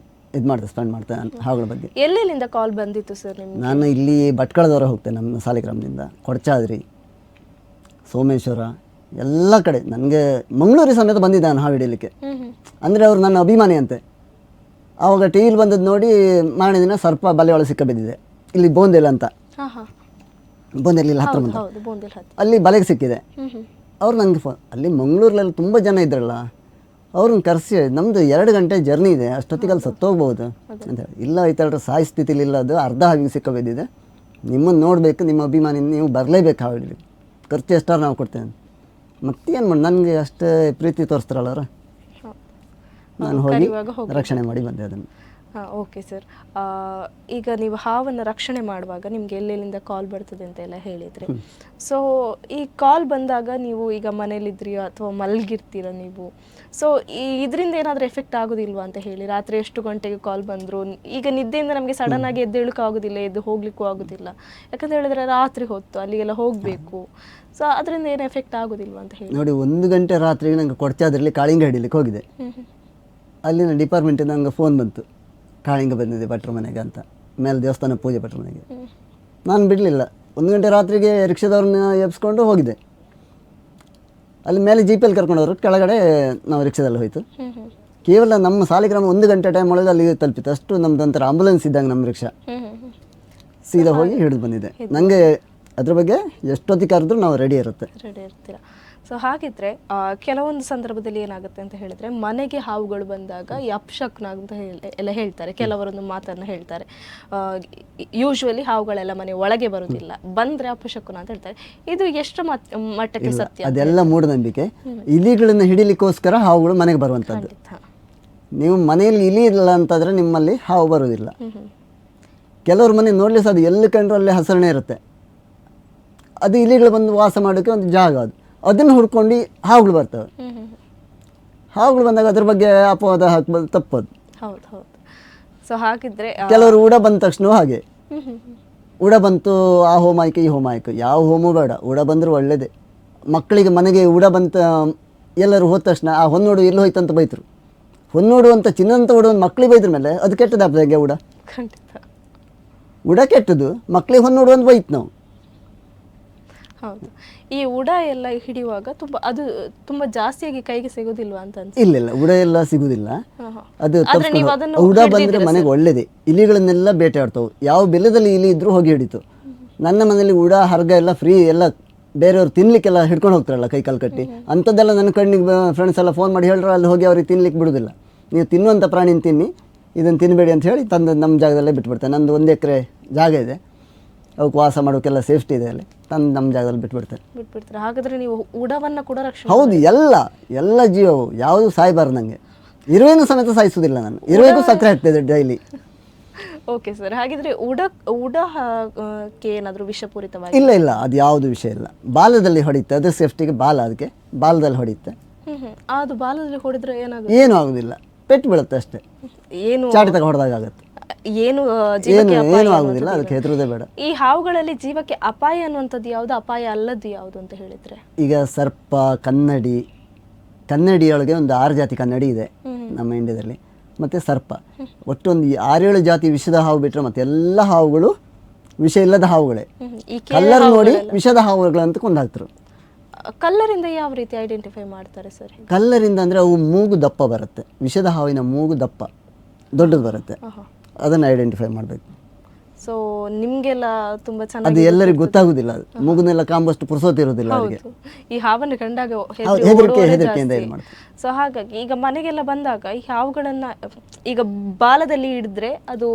ಇದು ಮಾಡ್ತೆ ಸ್ಪೆಂಡ್ ಮಾಡ್ತೇನೆ ಹಾವುಗಳ ಬಗ್ಗೆ. ಎಲ್ಲೆಲ್ಲಿಂದ ಕಾಲ್ ಬಂದಿತ್ತು ಸರ್ ನಿಮ್ಗೆ? ನಾನು ಇಲ್ಲಿ ಭಟ್ಕಳದವರ ಹೋಗ್ತೇನೆ, ನಮ್ಮ ಸಾಲಿಗ್ರಾಮದಿಂದ ಕೊಡಚಾದ್ರಿ, ಸೋಮೇಶ್ವರ ಎಲ್ಲ ಕಡೆ. ನನಗೆ ಮಂಗಳೂರಿಗೆ ಸಮೇತ ಬಂದಿದ್ದೆ ನಾನು ಹಾವು ಹಿಡಿಯಲಿಕ್ಕೆ. ಅಂದರೆ ಅವರು ನನ್ನ ಅಭಿಮಾನಿ ಅಂತೆ. ಆವಾಗ ಟಿ ವಿಲಿ ಬಂದದ್ದು ನೋಡಿ ಮಾರನೇ ದಿನ ಸರ್ಪ ಬಲೆ ಒಳಗೆ ಸಿಕ್ಕ ಬಿದ್ದಿದೆ. ಇಲ್ಲಿ ಬೋಂದೆಲ್ ಅಂತ, ಬೋಂದೆಲ್ ಇಲ್ಲಿ ಹತ್ರ ಬಂದ ಅಲ್ಲಿ ಬಲೆಗೆ ಸಿಕ್ಕಿದೆ. ಅವ್ರು ನನಗೆ ಅಲ್ಲಿ ಮಂಗಳೂರಲ್ಲೆಲ್ಲ ತುಂಬ ಜನ ಇದ್ರಲ್ಲ, ಅವ್ರನ್ನ ಕರೆಸಿ ನಮ್ಮದು 2 ಗಂಟೆ ಜರ್ನಿ ಇದೆ, ಅಷ್ಟೊತ್ತಿಗೆ ಅಲ್ಲಿ ಸತ್ತೋಗ್ಬೋದು ಅಂತ ಹೇಳಿ. ಇಲ್ಲ ಐತಲ್ರಿ, ಸಾಯಿ ಸ್ಥಿತಿಲಿ ಇಲ್ಲ, ಅದು ಅರ್ಧ ಹಾವಿಗೆ ಸಿಕ್ಕ ಬಿದ್ದಿದೆ, ನಿಮ್ಮನ್ನು ನೋಡಬೇಕು, ನಿಮ್ಮ ಅಭಿಮಾನಿ, ನೀವು ಬರಲೇಬೇಕು ಹಾವು ಹಿಡಿಲಿ, ಖರ್ಚು ಎಷ್ಟಾರು ನಾವು ಕೊಡ್ತೇವೆ. ಮತ್ತೇನು ಮಾಡಿ, ನನಗೆ ಅಷ್ಟೇ ಪ್ರೀತಿ ತೋರಿಸ್ತಾರಲ್ಲ ಅವರು, ನಾನು ಹೋಗಿ ರಕ್ಷಣೆ ಮಾಡಿ ಬಂದೆ ಅದನ್ನು. ಓಕೆ ಸರ್, ಈಗ ನೀವು ಹಾವನ್ನು ರಕ್ಷಣೆ ಮಾಡುವಾಗ ನಿಮ್ಗೆ ಎಲ್ಲೆಲ್ಲಿಂದ ಕಾಲ್ ಬರ್ತದೆ ಅಂತ ಎಲ್ಲ ಹೇಳಿದ್ರಿ. ಸೊ ಈ ಕಾಲ್ ಬಂದಾಗ ನೀವು ಈಗ ಮನೇಲಿದ್ರಿ ಅಥವಾ ಮಲಗಿರ್ತೀರ ನೀವು, ಸೊ ಇದರಿಂದ ಏನಾದರೂ ಎಫೆಕ್ಟ್ ಆಗೋದಿಲ್ವಾ ಅಂತ ಹೇಳಿ? ರಾತ್ರಿ ಎಷ್ಟು ಗಂಟೆಗೆ ಕಾಲ್ ಬಂದರು, ಈಗ ನಿದ್ದೆಯಿಂದ ನಮಗೆ ಸಡನ್ ಆಗಿ ಎದ್ದೇಳಕ್ಕೆ ಆಗೋದಿಲ್ಲ, ಎದ್ದು ಹೋಗ್ಲಿಕ್ಕೂ ಆಗೋದಿಲ್ಲ, ಯಾಕಂತ ಹೇಳಿದ್ರೆ ರಾತ್ರಿ ಹೊತ್ತು ಅಲ್ಲಿಗೆಲ್ಲ ಹೋಗಬೇಕು. ಸೊ ಅದರಿಂದ ಏನು ಎಫೆಕ್ಟ್ ಆಗೋದಿಲ್ವಾ ಅಂತ ಹೇಳಿ? ನೋಡಿ, 1 ಗಂಟೆ ರಾತ್ರಿಗೆ ನಂಗೆ ಕೊಡಚಾದ್ರಲ್ಲಿ ಕಾಳಿಂಗ ಹಿಡಿಲಿಕ್ಕೆ ಹೋಗಿದೆ. ಅಲ್ಲಿನ ಡಿಪಾರ್ಟ್ಮೆಂಟಿಂದ ನಂಗೆ ಫೋನ್ ಬಂತು, ಕಾಳಿಂಗ ಬಂದಿದೆ ಭಟ್ರ ಮನೆಗೆ ಅಂತ, ಮೇಲೆ ದೇವಸ್ಥಾನ ಪೂಜೆ ಭಟ್ರ ಮನೆಗೆ. ನಾನು ಬಿಡಲಿಲ್ಲ, 1 ಗಂಟೆ ರಾತ್ರಿಗೆ ರಿಕ್ಷಾದವ್ರನ್ನ ಎಬ್ಸ್ಕೊಂಡು ಹೋಗಿದೆ. ಅಲ್ಲಿ ಮೇಲೆ ಜೀಪಲ್ಲಿ ಕರ್ಕೊಂಡವರು, ಕೆಳಗಡೆ ನಾವು ರಿಕ್ಷಾದಲ್ಲಿ ಹೋಯಿತು. ಕೇವಲ ನಮ್ಮ ಸಾಲಿಗ್ರಾಮ 1 ಗಂಟೆ ಟೈಮ್ ಒಳಗೆ ಅಲ್ಲಿ ತಲುಪಿತು. ಅಷ್ಟು ನಮ್ದು ಒಂಥರ ಆಂಬುಲೆನ್ಸ್ ಇದ್ದಂಗೆ ನಮ್ಮ ರಿಕ್ಷಾ. ಸೀದಾ ಹೋಗಿ ಹಿಡಿದು ಬಂದಿದೆ. ನನಗೆ ಅದ್ರ ಬಗ್ಗೆ ಎಷ್ಟೊತ್ತಿಗೆ ಕರೆದ್ರೂ ನಾವು ರೆಡಿ ಇರ್ತೀರಾ. ಸೊ ಹಾಗಿದ್ರೆ ಕೆಲವೊಂದು ಸಂದರ್ಭದಲ್ಲಿ ಏನಾಗುತ್ತೆ ಅಂತ ಹೇಳಿದ್ರೆ, ಮನೆಗೆ ಹಾವುಗಳು ಬಂದಾಗ ಈ ಅಪಶಕುನ ಅಂತ ಎಲ್ಲ ಹೇಳ್ತಾರೆ, ಕೆಲವರೊಂದು ಮಾತನ್ನು ಹೇಳ್ತಾರೆ. ಯೂಶುವಲಿ ಹಾವುಗಳೆಲ್ಲ ಮನೆ ಒಳಗೆ ಬರುವುದಿಲ್ಲ, ಬಂದ್ರೆ ಅಪಶಕುನ ಅಂತ ಹೇಳ್ತಾರೆ. ಇದು ಎಷ್ಟು ಮಟ್ಟಕ್ಕೆ ಸತ್ಯ? ಅದೆಲ್ಲ ಮೂಢನಂಬಿಕೆ. ಇಲಿಗಳನ್ನು ಹಿಡಿಲಿಕ್ಕೋಸ್ಕರ ಹಾವುಗಳು ಮನೆಗೆ ಬರುವಂಥದ್ದು. ನೀವು ಮನೆಯಲ್ಲಿ ಇಲಿ ಇಲ್ಲ ಅಂತಂದ್ರೆ ನಿಮ್ಮಲ್ಲಿ ಹಾವು ಬರುವುದಿಲ್ಲ. ಕೆಲವ್ರ ಮನೆ ನೋಡ್ಲಿ ಸಹ ಅದು ಎಲ್ಲಿ ಕಂಡ್ರು ಅಲ್ಲಿ ಹಸರಣೆ ಇರುತ್ತೆ. ಅದು ಇಲಿಗಳು ಬಂದು ವಾಸ ಮಾಡೋಕ್ಕೆ ಒಂದು ಜಾಗ, ಅದನ್ನು ಹುಡ್ಕೊಂಡು ಹಾವುಗಳು ಬರ್ತವೆ. ಹಾವುಗಳು ಬಂದಾಗ ಅದ್ರ ಬಗ್ಗೆ ಅಪವಾದ ಹಾಕ್ಬೋದು, ತಪ್ಪದು. ಹೌದು ಹೌದು. ಸೊ ಹಾಗಿದ್ರೆ ಕೆಲವರು ಉಡ ಬಂದ ತಕ್ಷಣ ಹಾಗೆ, ಉಡ ಬಂತು ಆ ಹೋಮ ಆಯ್ಕೆ ಈ ಹೋಮ ಆಯ್ಕೆ, ಯಾವ ಹೋಮ ಬೇಡ, ಉಡ ಬಂದರೂ ಒಳ್ಳೇದೇ. ಮಕ್ಕಳಿಗೆ ಮನೆಗೆ ಉಡ ಬಂತ ಎಲ್ಲರೂ ಹೋದ ತಕ್ಷಣ ಆ ಹೊನ್ನೋಡು ಎಲ್ಲಿ ಹೋಯ್ತಂತ ಬೈತರು. ಹೊನ್ನೋಡು ಅಂತ ಚಿನ್ನಂತ ಉಡ ಒಂದು ಮಕ್ಕಳಿಗೆ ಬೈದ್ರ ಮೇಲೆ ಅದು ಕೆಟ್ಟದಾಗ್ತದೆ. ಉಡ ಖಂಡಿತ ಉಡ ಕೆಟ್ಟದು, ಮಕ್ಕಳಿಗೆ ಹೊನ್ನೋಡು ಅಂತ ಬೈತು ನಾವು. ಹೌದು. ಈ ಉಡ ಎಲ್ಲ ಹಿಡಿಯುವಾಗ ತುಂಬಾ ಜಾಸ್ತಿಯಾಗಿ ಕೈಗೆ ಸಿಗೋದಿಲ್ವಾ ಅಂತ ಅನ್ಸುತ್ತೆ? ಇಲ್ಲ, ಉಡ ಎಲ್ಲ ಸಿಗುದಿಲ್ಲ. ಅದು ಉಡ ಬಂದ್ರೆ ಮನೆಗೆ ಒಳ್ಳೇದೇ. ಇಲಿಗಳನ್ನೆಲ್ಲ ಬೇಟೆ ಆಡ್ತಾವೆ. ಯಾವ ಬೆಲ್ಲದಲ್ಲಿ ಇಲಿ ಇದ್ರೂ ಹೋಗಿ ಹಿಡಿತು. ನನ್ನ ಮನೇಲಿ ಉಡ ಹರ್ಗ ಎಲ್ಲ ಫ್ರೀ, ಎಲ್ಲ ಬೇರೆಯವ್ರು ತಿನ್ಲಿಕ್ಕೆಲ್ಲ ಹಿಡ್ಕೊಂಡು ಹೋಗ್ತಾರಲ್ಲ ಕೈ ಕಾಲು ಕಟ್ಟಿ, ಅಂಥದ್ದೆಲ್ಲ ನನ್ನ ಕಣ್ಣಿಗೆ ಫ್ರೆಂಡ್ಸ್ ಎಲ್ಲ ಫೋನ್ ಮಾಡಿ ಹೇಳ್ರೆ ಅಲ್ಲಿ ಹೋಗಿ ಅವ್ರಿಗೆ ತಿನ್ಲಿಕ್ಕೆ ಬಿಡುದಿಲ್ಲ. ನೀವು ತಿನ್ನುವಂಥ ಪ್ರಾಣಿನ ತಿನ್ನಿ, ಇದನ್ನು ತಿನ್ನಬೇಡಿ ಅಂತ ಹೇಳಿ ತಂದು ನಮ್ಮ ಜಾಗದಲ್ಲೇ ಬಿಟ್ಬಿಡ್ತೇನೆ. ನಂದು 1 ಎಕರೆ ಜಾಗ ಇದೆ, ಅವಕ್ಕೆ ವಾಸ ಮಾಡೋಕ್ಕೆಲ್ಲ ಸೇಫ್ಟಿ ಇದೆ, ಅಲ್ಲಿ ತಂದು ನಮ್ಮ ಜಾಗದಲ್ಲಿ ಬಿಟ್ಬಿಡ್ತಾರೆ. ಹಾಗಾದ್ರೆ ನೀವು ಉಡವನ್ನ ಕೂಡ ರಕ್ಷಣೆ? ಹೌದು, ಎಲ್ಲ ಜೀವವು ಯಾವುದು ಸಾಯಬಾರ್ದು. ನನಗೆ ಇರುವೆನೂ ಸಮೇತ ಸಾಯಿಸುವುದಿಲ್ಲ ನಾನು. ಇರುವೆಗೂ ಸಕ್ಕರೆ ಆಗ್ತದೆ ಡೈಲಿ. ಓಕೆ ಸರ್, ಹಾಗಿದ್ರೆ ಉಡಕ್ಕೆ ಏನಾದರೂ ವಿಷಪೂರಿತವಾಗಿ? ಇಲ್ಲ, ಅದು ಯಾವುದು ವಿಷಯ ಇಲ್ಲ. ಬಾಲದಲ್ಲಿ ಹೊಡೆಯುತ್ತೆ, ಅದು ಸೇಫ್ಟಿಗೆ ಬಾಲ, ಅದಕ್ಕೆ ಬಾಲದಲ್ಲಿ ಹೊಡೆಯುತ್ತೆ. ಅದು ಬಾಲದಲ್ಲಿ ಹೊಡೆದ್ರೆ ಏನೂ ಆಗುದಿಲ್ಲ, ಪೆಟ್ಟು ಬೀಳುತ್ತೆ ಅಷ್ಟೇ. ಏನು ಚಾಟಿ ತಗ ಹೊಡೆದಾಗ ಆಗುತ್ತೆ, ಏನು ಆಗುದಿಲ್ಲ. ಅದಕ್ಕೆ ಹೆದರುದೇ ಬೇಡ. ಈ ಹಾವುಗಳಲ್ಲಿ ಜೀವಕ್ಕೆ ಅಪಾಯ ಅನ್ನುವಂಥದ್ದು ಯಾವುದು, ಅಪಾಯ ಅಲ್ಲದ್ದು ಯಾವುದು ಅಂತ ಹೇಳಿದ್ರೆ? ಈಗ ಸರ್ಪ, ಕನ್ನಡಿಯೊಳಗೆ ಒಂದು 6 ಜಾತಿ ಕನ್ನಡಿ ಇದೆ ನಮ್ಮ ಇಂಡಿಯಾದಲ್ಲಿ. ಮತ್ತೆ ಸರ್ಪ, ಒಟ್ಟೊಂದು 6-7 ಜಾತಿ ವಿಷದ ಹಾವು ಬಿಟ್ಟರೆ ಮತ್ತೆ ಎಲ್ಲ ಹಾವುಗಳು ವಿಷ ಇಲ್ಲದ ಹಾವುಗಳೇ. ಕಲ್ಲರ್ ನೋಡಿ ವಿಷದ ಹಾವುಗಳಂತ ಕೊಂದಾಕ್ತರು. ಕಲ್ಲರಿಂದ ಯಾವ ರೀತಿ ಐಡೆಂಟಿಫೈ ಮಾಡ್ತಾರೆ ಸರ್? ಕಲ್ಲರಿಂದ ಅಂದರೆ ಅವು ಮೂಗು ದಪ್ಪ ಬರುತ್ತೆ. ವಿಷದ ಹಾವಿನ ಮೂಗು ದಪ್ಪ ದೊಡ್ಡದು ಬರುತ್ತೆ, ಅದನ್ನು ಐಡೆಂಟಿಫೈ ಮಾಡಬೇಕು. ಸೊ ನಿಮಗೆಲ್ಲ ತುಂಬ ಚೆನ್ನಾಗಿ ಅದು ಎಲ್ಲರಿಗೂ ಗೊತ್ತಾಗುದಿಲ್ಲ. ಮೂಗುನೆಲ್ಲ ಕಾಂಬಷ್ಟು ಪುರ್ಸೋತಿರೋದಿಲ್ಲ ಅವರಿಗೆ. ಈ ಹಾವನ್ನು ಕಂಡಾಗ ಹೆದರಿಕೆಯಿಂದ ಏನು ಮಾಡ್ತಾರೆ. ಸೊ ಹಾಗಾಗಿ ಈಗ ಮನೆಗೆಲ್ಲ ಬಂದಾಗ ಈ ಹಾವುಗಳನ್ನ ಈಗ ಬಾಲದಲ್ಲಿ ಹಿಡಿದ್ರೆ ಅದು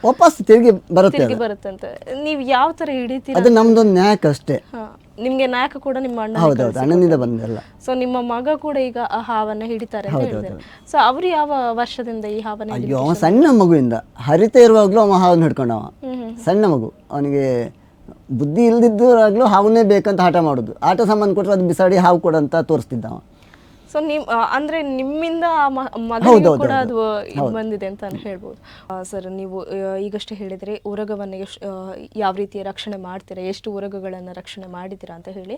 ವಾಪಸ್ ತಿರುಗಿ ಬರುತ್ತೆ ಅಂತ ನೀವು ಯಾವ ತರ ಹಿಡಿತೀರಾ? ಅದು ನಮ್ದೊಂದು ನ್ಯಾಕ್ ಅಷ್ಟೇ. ನಿಮ್ಗೆ ನಾಯಕ ಕೂಡ ನಿಮ್ಮ ಅಣ್ಣನಿಂದ ಬಂದಲ್ಲ. ಸೊ ನಿಮ್ಮ ಮಗ ಕೂಡ ಈಗ ಆ ಹಾವನ್ನ ಹಿಡಿತಾರೆ ಅಂತ ಹೇಳಿದ್ದಾರೆ. ಸೊ ಅವರು ಯಾವ ವರ್ಷದಿಂದ ಈ ಹಾವನ್ನ? ಅಯ್ಯೋ, ಅವ ಸಣ್ಣ ಮಗುವಿಂದ ಹರಿತ ಇರುವಾಗ್ಲೂ ಅವ ಹಾವನ್ನು ಹಿಡ್ಕೊಂಡವ. ಸಣ್ಣ ಮಗು, ಅವನಿಗೆ ಬುದ್ಧಿ ಇಲ್ದಿದ್ದಾಗ್ಲೂ ಹಾವನ್ನೇ ಬೇಕಂತ ಆಟ ಮಾಡೋದು. ಆಟ ಸಾಮಾನು ಕೊಟ್ಟರೆ ಅದು ಬಿಸಾಡಿ ಹಾವು ಕೊಡಂತ ತೋರಿಸ್ತಿದ್ದವ. ಸೊ ನಿಮ್ ಅಂದ್ರೆ ನಿಮ್ಮಿಂದ ಆ ಮಗಳಿಗೂ ಕೂಡ ಅದು ಇದು ಬಂದಿದೆ ಅಂತ ಹೇಳ್ಬೋದು. ಸರ್, ನೀವು ಈಗಷ್ಟೇ ಹೇಳಿದ್ರೆ ಉರಗವನ್ನು ಯಾವ ರೀತಿ ರಕ್ಷಣೆ ಮಾಡ್ತೀರಾ, ಎಷ್ಟು ಉರಗಗಳನ್ನು ರಕ್ಷಣೆ ಮಾಡಿದ್ದೀರಾ ಅಂತ ಹೇಳಿ.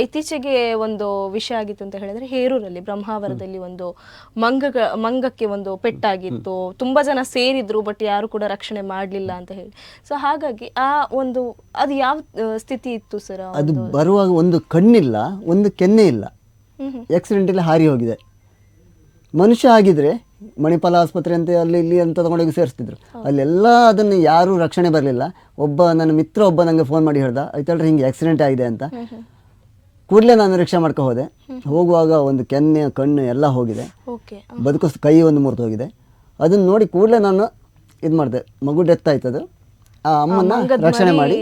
ಇತ್ತೀಚೆಗೆ ಒಂದು ವಿಷಯ ಆಗಿತ್ತು ಅಂತ ಹೇಳಿದ್ರೆ, ಹೇರೂರಲ್ಲಿ ಬ್ರಹ್ಮಾವರದಲ್ಲಿ ಒಂದು ಮಂಗಕ್ಕೆ ಒಂದು ಪೆಟ್ಟಾಗಿತ್ತು. ತುಂಬಾ ಜನ ಸೇರಿದ್ರು, ಬಟ್ ಯಾರು ಕೂಡ ರಕ್ಷಣೆ ಮಾಡಲಿಲ್ಲ ಅಂತ ಹೇಳಿ. ಸೊ ಹಾಗಾಗಿ ಆ ಒಂದು ಅದು ಯಾವ ಸ್ಥಿತಿ ಇತ್ತು ಸರ್? ಅದು ಬರುವಾಗ ಒಂದು ಕಣ್ಣಿಲ್ಲ, ಒಂದು ಕೆನ್ನೆ ಇಲ್ಲ, ಆಕ್ಸಿಡೆಂಟಲ್ಲಿ ಹಾರಿ ಹೋಗಿದೆ. ಮನುಷ್ಯ ಆಗಿದ್ರೆ ಮಣಿಪಾಲ ಆಸ್ಪತ್ರೆ ಅಂತ ಅಲ್ಲಿ ಇಲ್ಲಿ ಅಂತ ತಗೊಂಡೋಗಿ ಸೇರಿಸ್ತಿದ್ರು. ಅಲ್ಲೆಲ್ಲ ಅದನ್ನು ಯಾರೂ ರಕ್ಷಣೆ ಬರಲಿಲ್ಲ. ನನ್ನ ಮಿತ್ರ ಒಬ್ಬ ನನಗೆ ಫೋನ್ ಮಾಡಿ ಹೇಳ್ದ, ಆಯ್ತಲ್ರಿ ಹಿಂಗೆ ಆಕ್ಸಿಡೆಂಟ್ ಆಗಿದೆ ಅಂತ. ಕೂಡಲೇ ನಾನು ರಿಕ್ಷಾ ಮಾಡ್ಕೊ ಹೋದೆ. ಹೋಗುವಾಗ ಒಂದು ಕೆನ್ನೆ ಕಣ್ಣು ಎಲ್ಲ ಹೋಗಿದೆ, ಬದುಕಿಸ್ ಕೈ ಒಂದು ಮುರಿದು ಹೋಗಿದೆ. ಅದನ್ನು ನೋಡಿ ಕೂಡಲೇ ನಾನು ಇದು ಮಾಡಿದೆ, ಮಗು ಡೆತ್ ಆಯ್ತದು. ಆ ಅಮ್ಮನ ರಕ್ಷಣೆ ಮಾಡಿ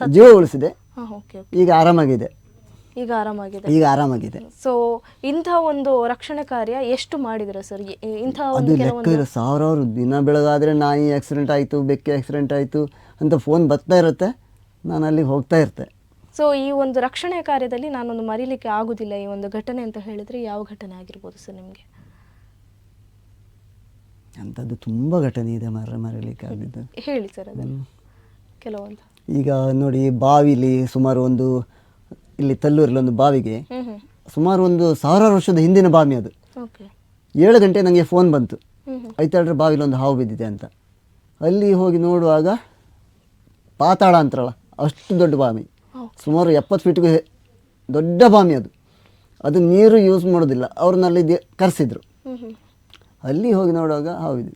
ಜೀವ ಉಳಿಸಿದೆ. ಈಗ ಆರಾಮಾಗಿದೆ. ಈಗ ಆರಾಮಾಗಿದೆ. ಸೊ ಇಂಥ ಒಂದು ರಕ್ಷಣೆ ಕಾರ್ಯ ಎಷ್ಟು ಮಾಡಿದ್ರ ಸರ್? ಇಂಥ ಅದು ಲೆಕ್ಕ ಇಲ್ಲ, ಸಾವಿರಾರು. ದಿನ ಬೆಳಗಾದ್ರೆ ನಾಯಿ ಆಕ್ಸಿಡೆಂಟ್ ಆಯಿತು, ಬೆಕ್ಕೆ ಆಕ್ಸಿಡೆಂಟ್ ಆಯಿತು ಅಂತ ಫೋನ್ ಬರ್ತಾ ಇರುತ್ತೆ, ನಾನು ಅಲ್ಲಿಗೆ ಹೋಗ್ತಾ ಇರ್ತೆ. ಸೊ ಈ ಒಂದು ರಕ್ಷಣೆ ಕಾರ್ಯದಲ್ಲಿ ನಾನೊಂದು ಮರೀಲಿಕ್ಕೆ ಆಗುದಿಲ್ಲ ಈ ಒಂದು ಘಟನೆ ಅಂತ ಹೇಳಿದ್ರೆ ಯಾವ ಘಟನೆ ಆಗಿರ್ಬೋದು ಸರ್ ನಿಮಗೆ? ಅಂಥದ್ದು ತುಂಬ ಘಟನೆ ಇದೆ ಮರೀಲಿಕ್ಕೆ ಆಗಿದ್ದು. ಹೇಳಿ ಸರ್ ಅದನ್ನು ಕೆಲವೊಂದು. ಈಗ ನೋಡಿ, ಬಾವಿಲಿ ಸುಮಾರು ಒಂದು ಇಲ್ಲಿ ತಲ್ಲೂರಲ್ಲಿ ಒಂದು ಬಾವಿಗೆ ಸುಮಾರು ಒಂದು 1000 ವರ್ಷದ ಹಿಂದಿನ ಬಾವಿ ಅದು. 7 ಗಂಟೆ ನನಗೆ ಫೋನ್ ಬಂತು, ಐತಾಳ್ರೆ ಬಾವಿಲಿ ಒಂದು ಹಾವು ಬಿದ್ದಿದೆ ಅಂತ. ಅಲ್ಲಿ ಹೋಗಿ ನೋಡುವಾಗ ಪಾತಾಳ ಅಂತಾರಲ್ಲ, ಅಷ್ಟು ದೊಡ್ಡ ಬಾವಿ, ಸುಮಾರು 70 ಫೀಟ್ಗೂ ದೊಡ್ಡ ಬಾವಿ ಅದು. ಅದು ನೀರು ಯೂಸ್ ಮಾಡೋದಿಲ್ಲ, ಅವ್ರನ್ನಲ್ಲಿ ಕರೆಸಿದ್ರು. ಅಲ್ಲಿ ಹೋಗಿ ನೋಡುವಾಗ ಹಾವಿದೆ.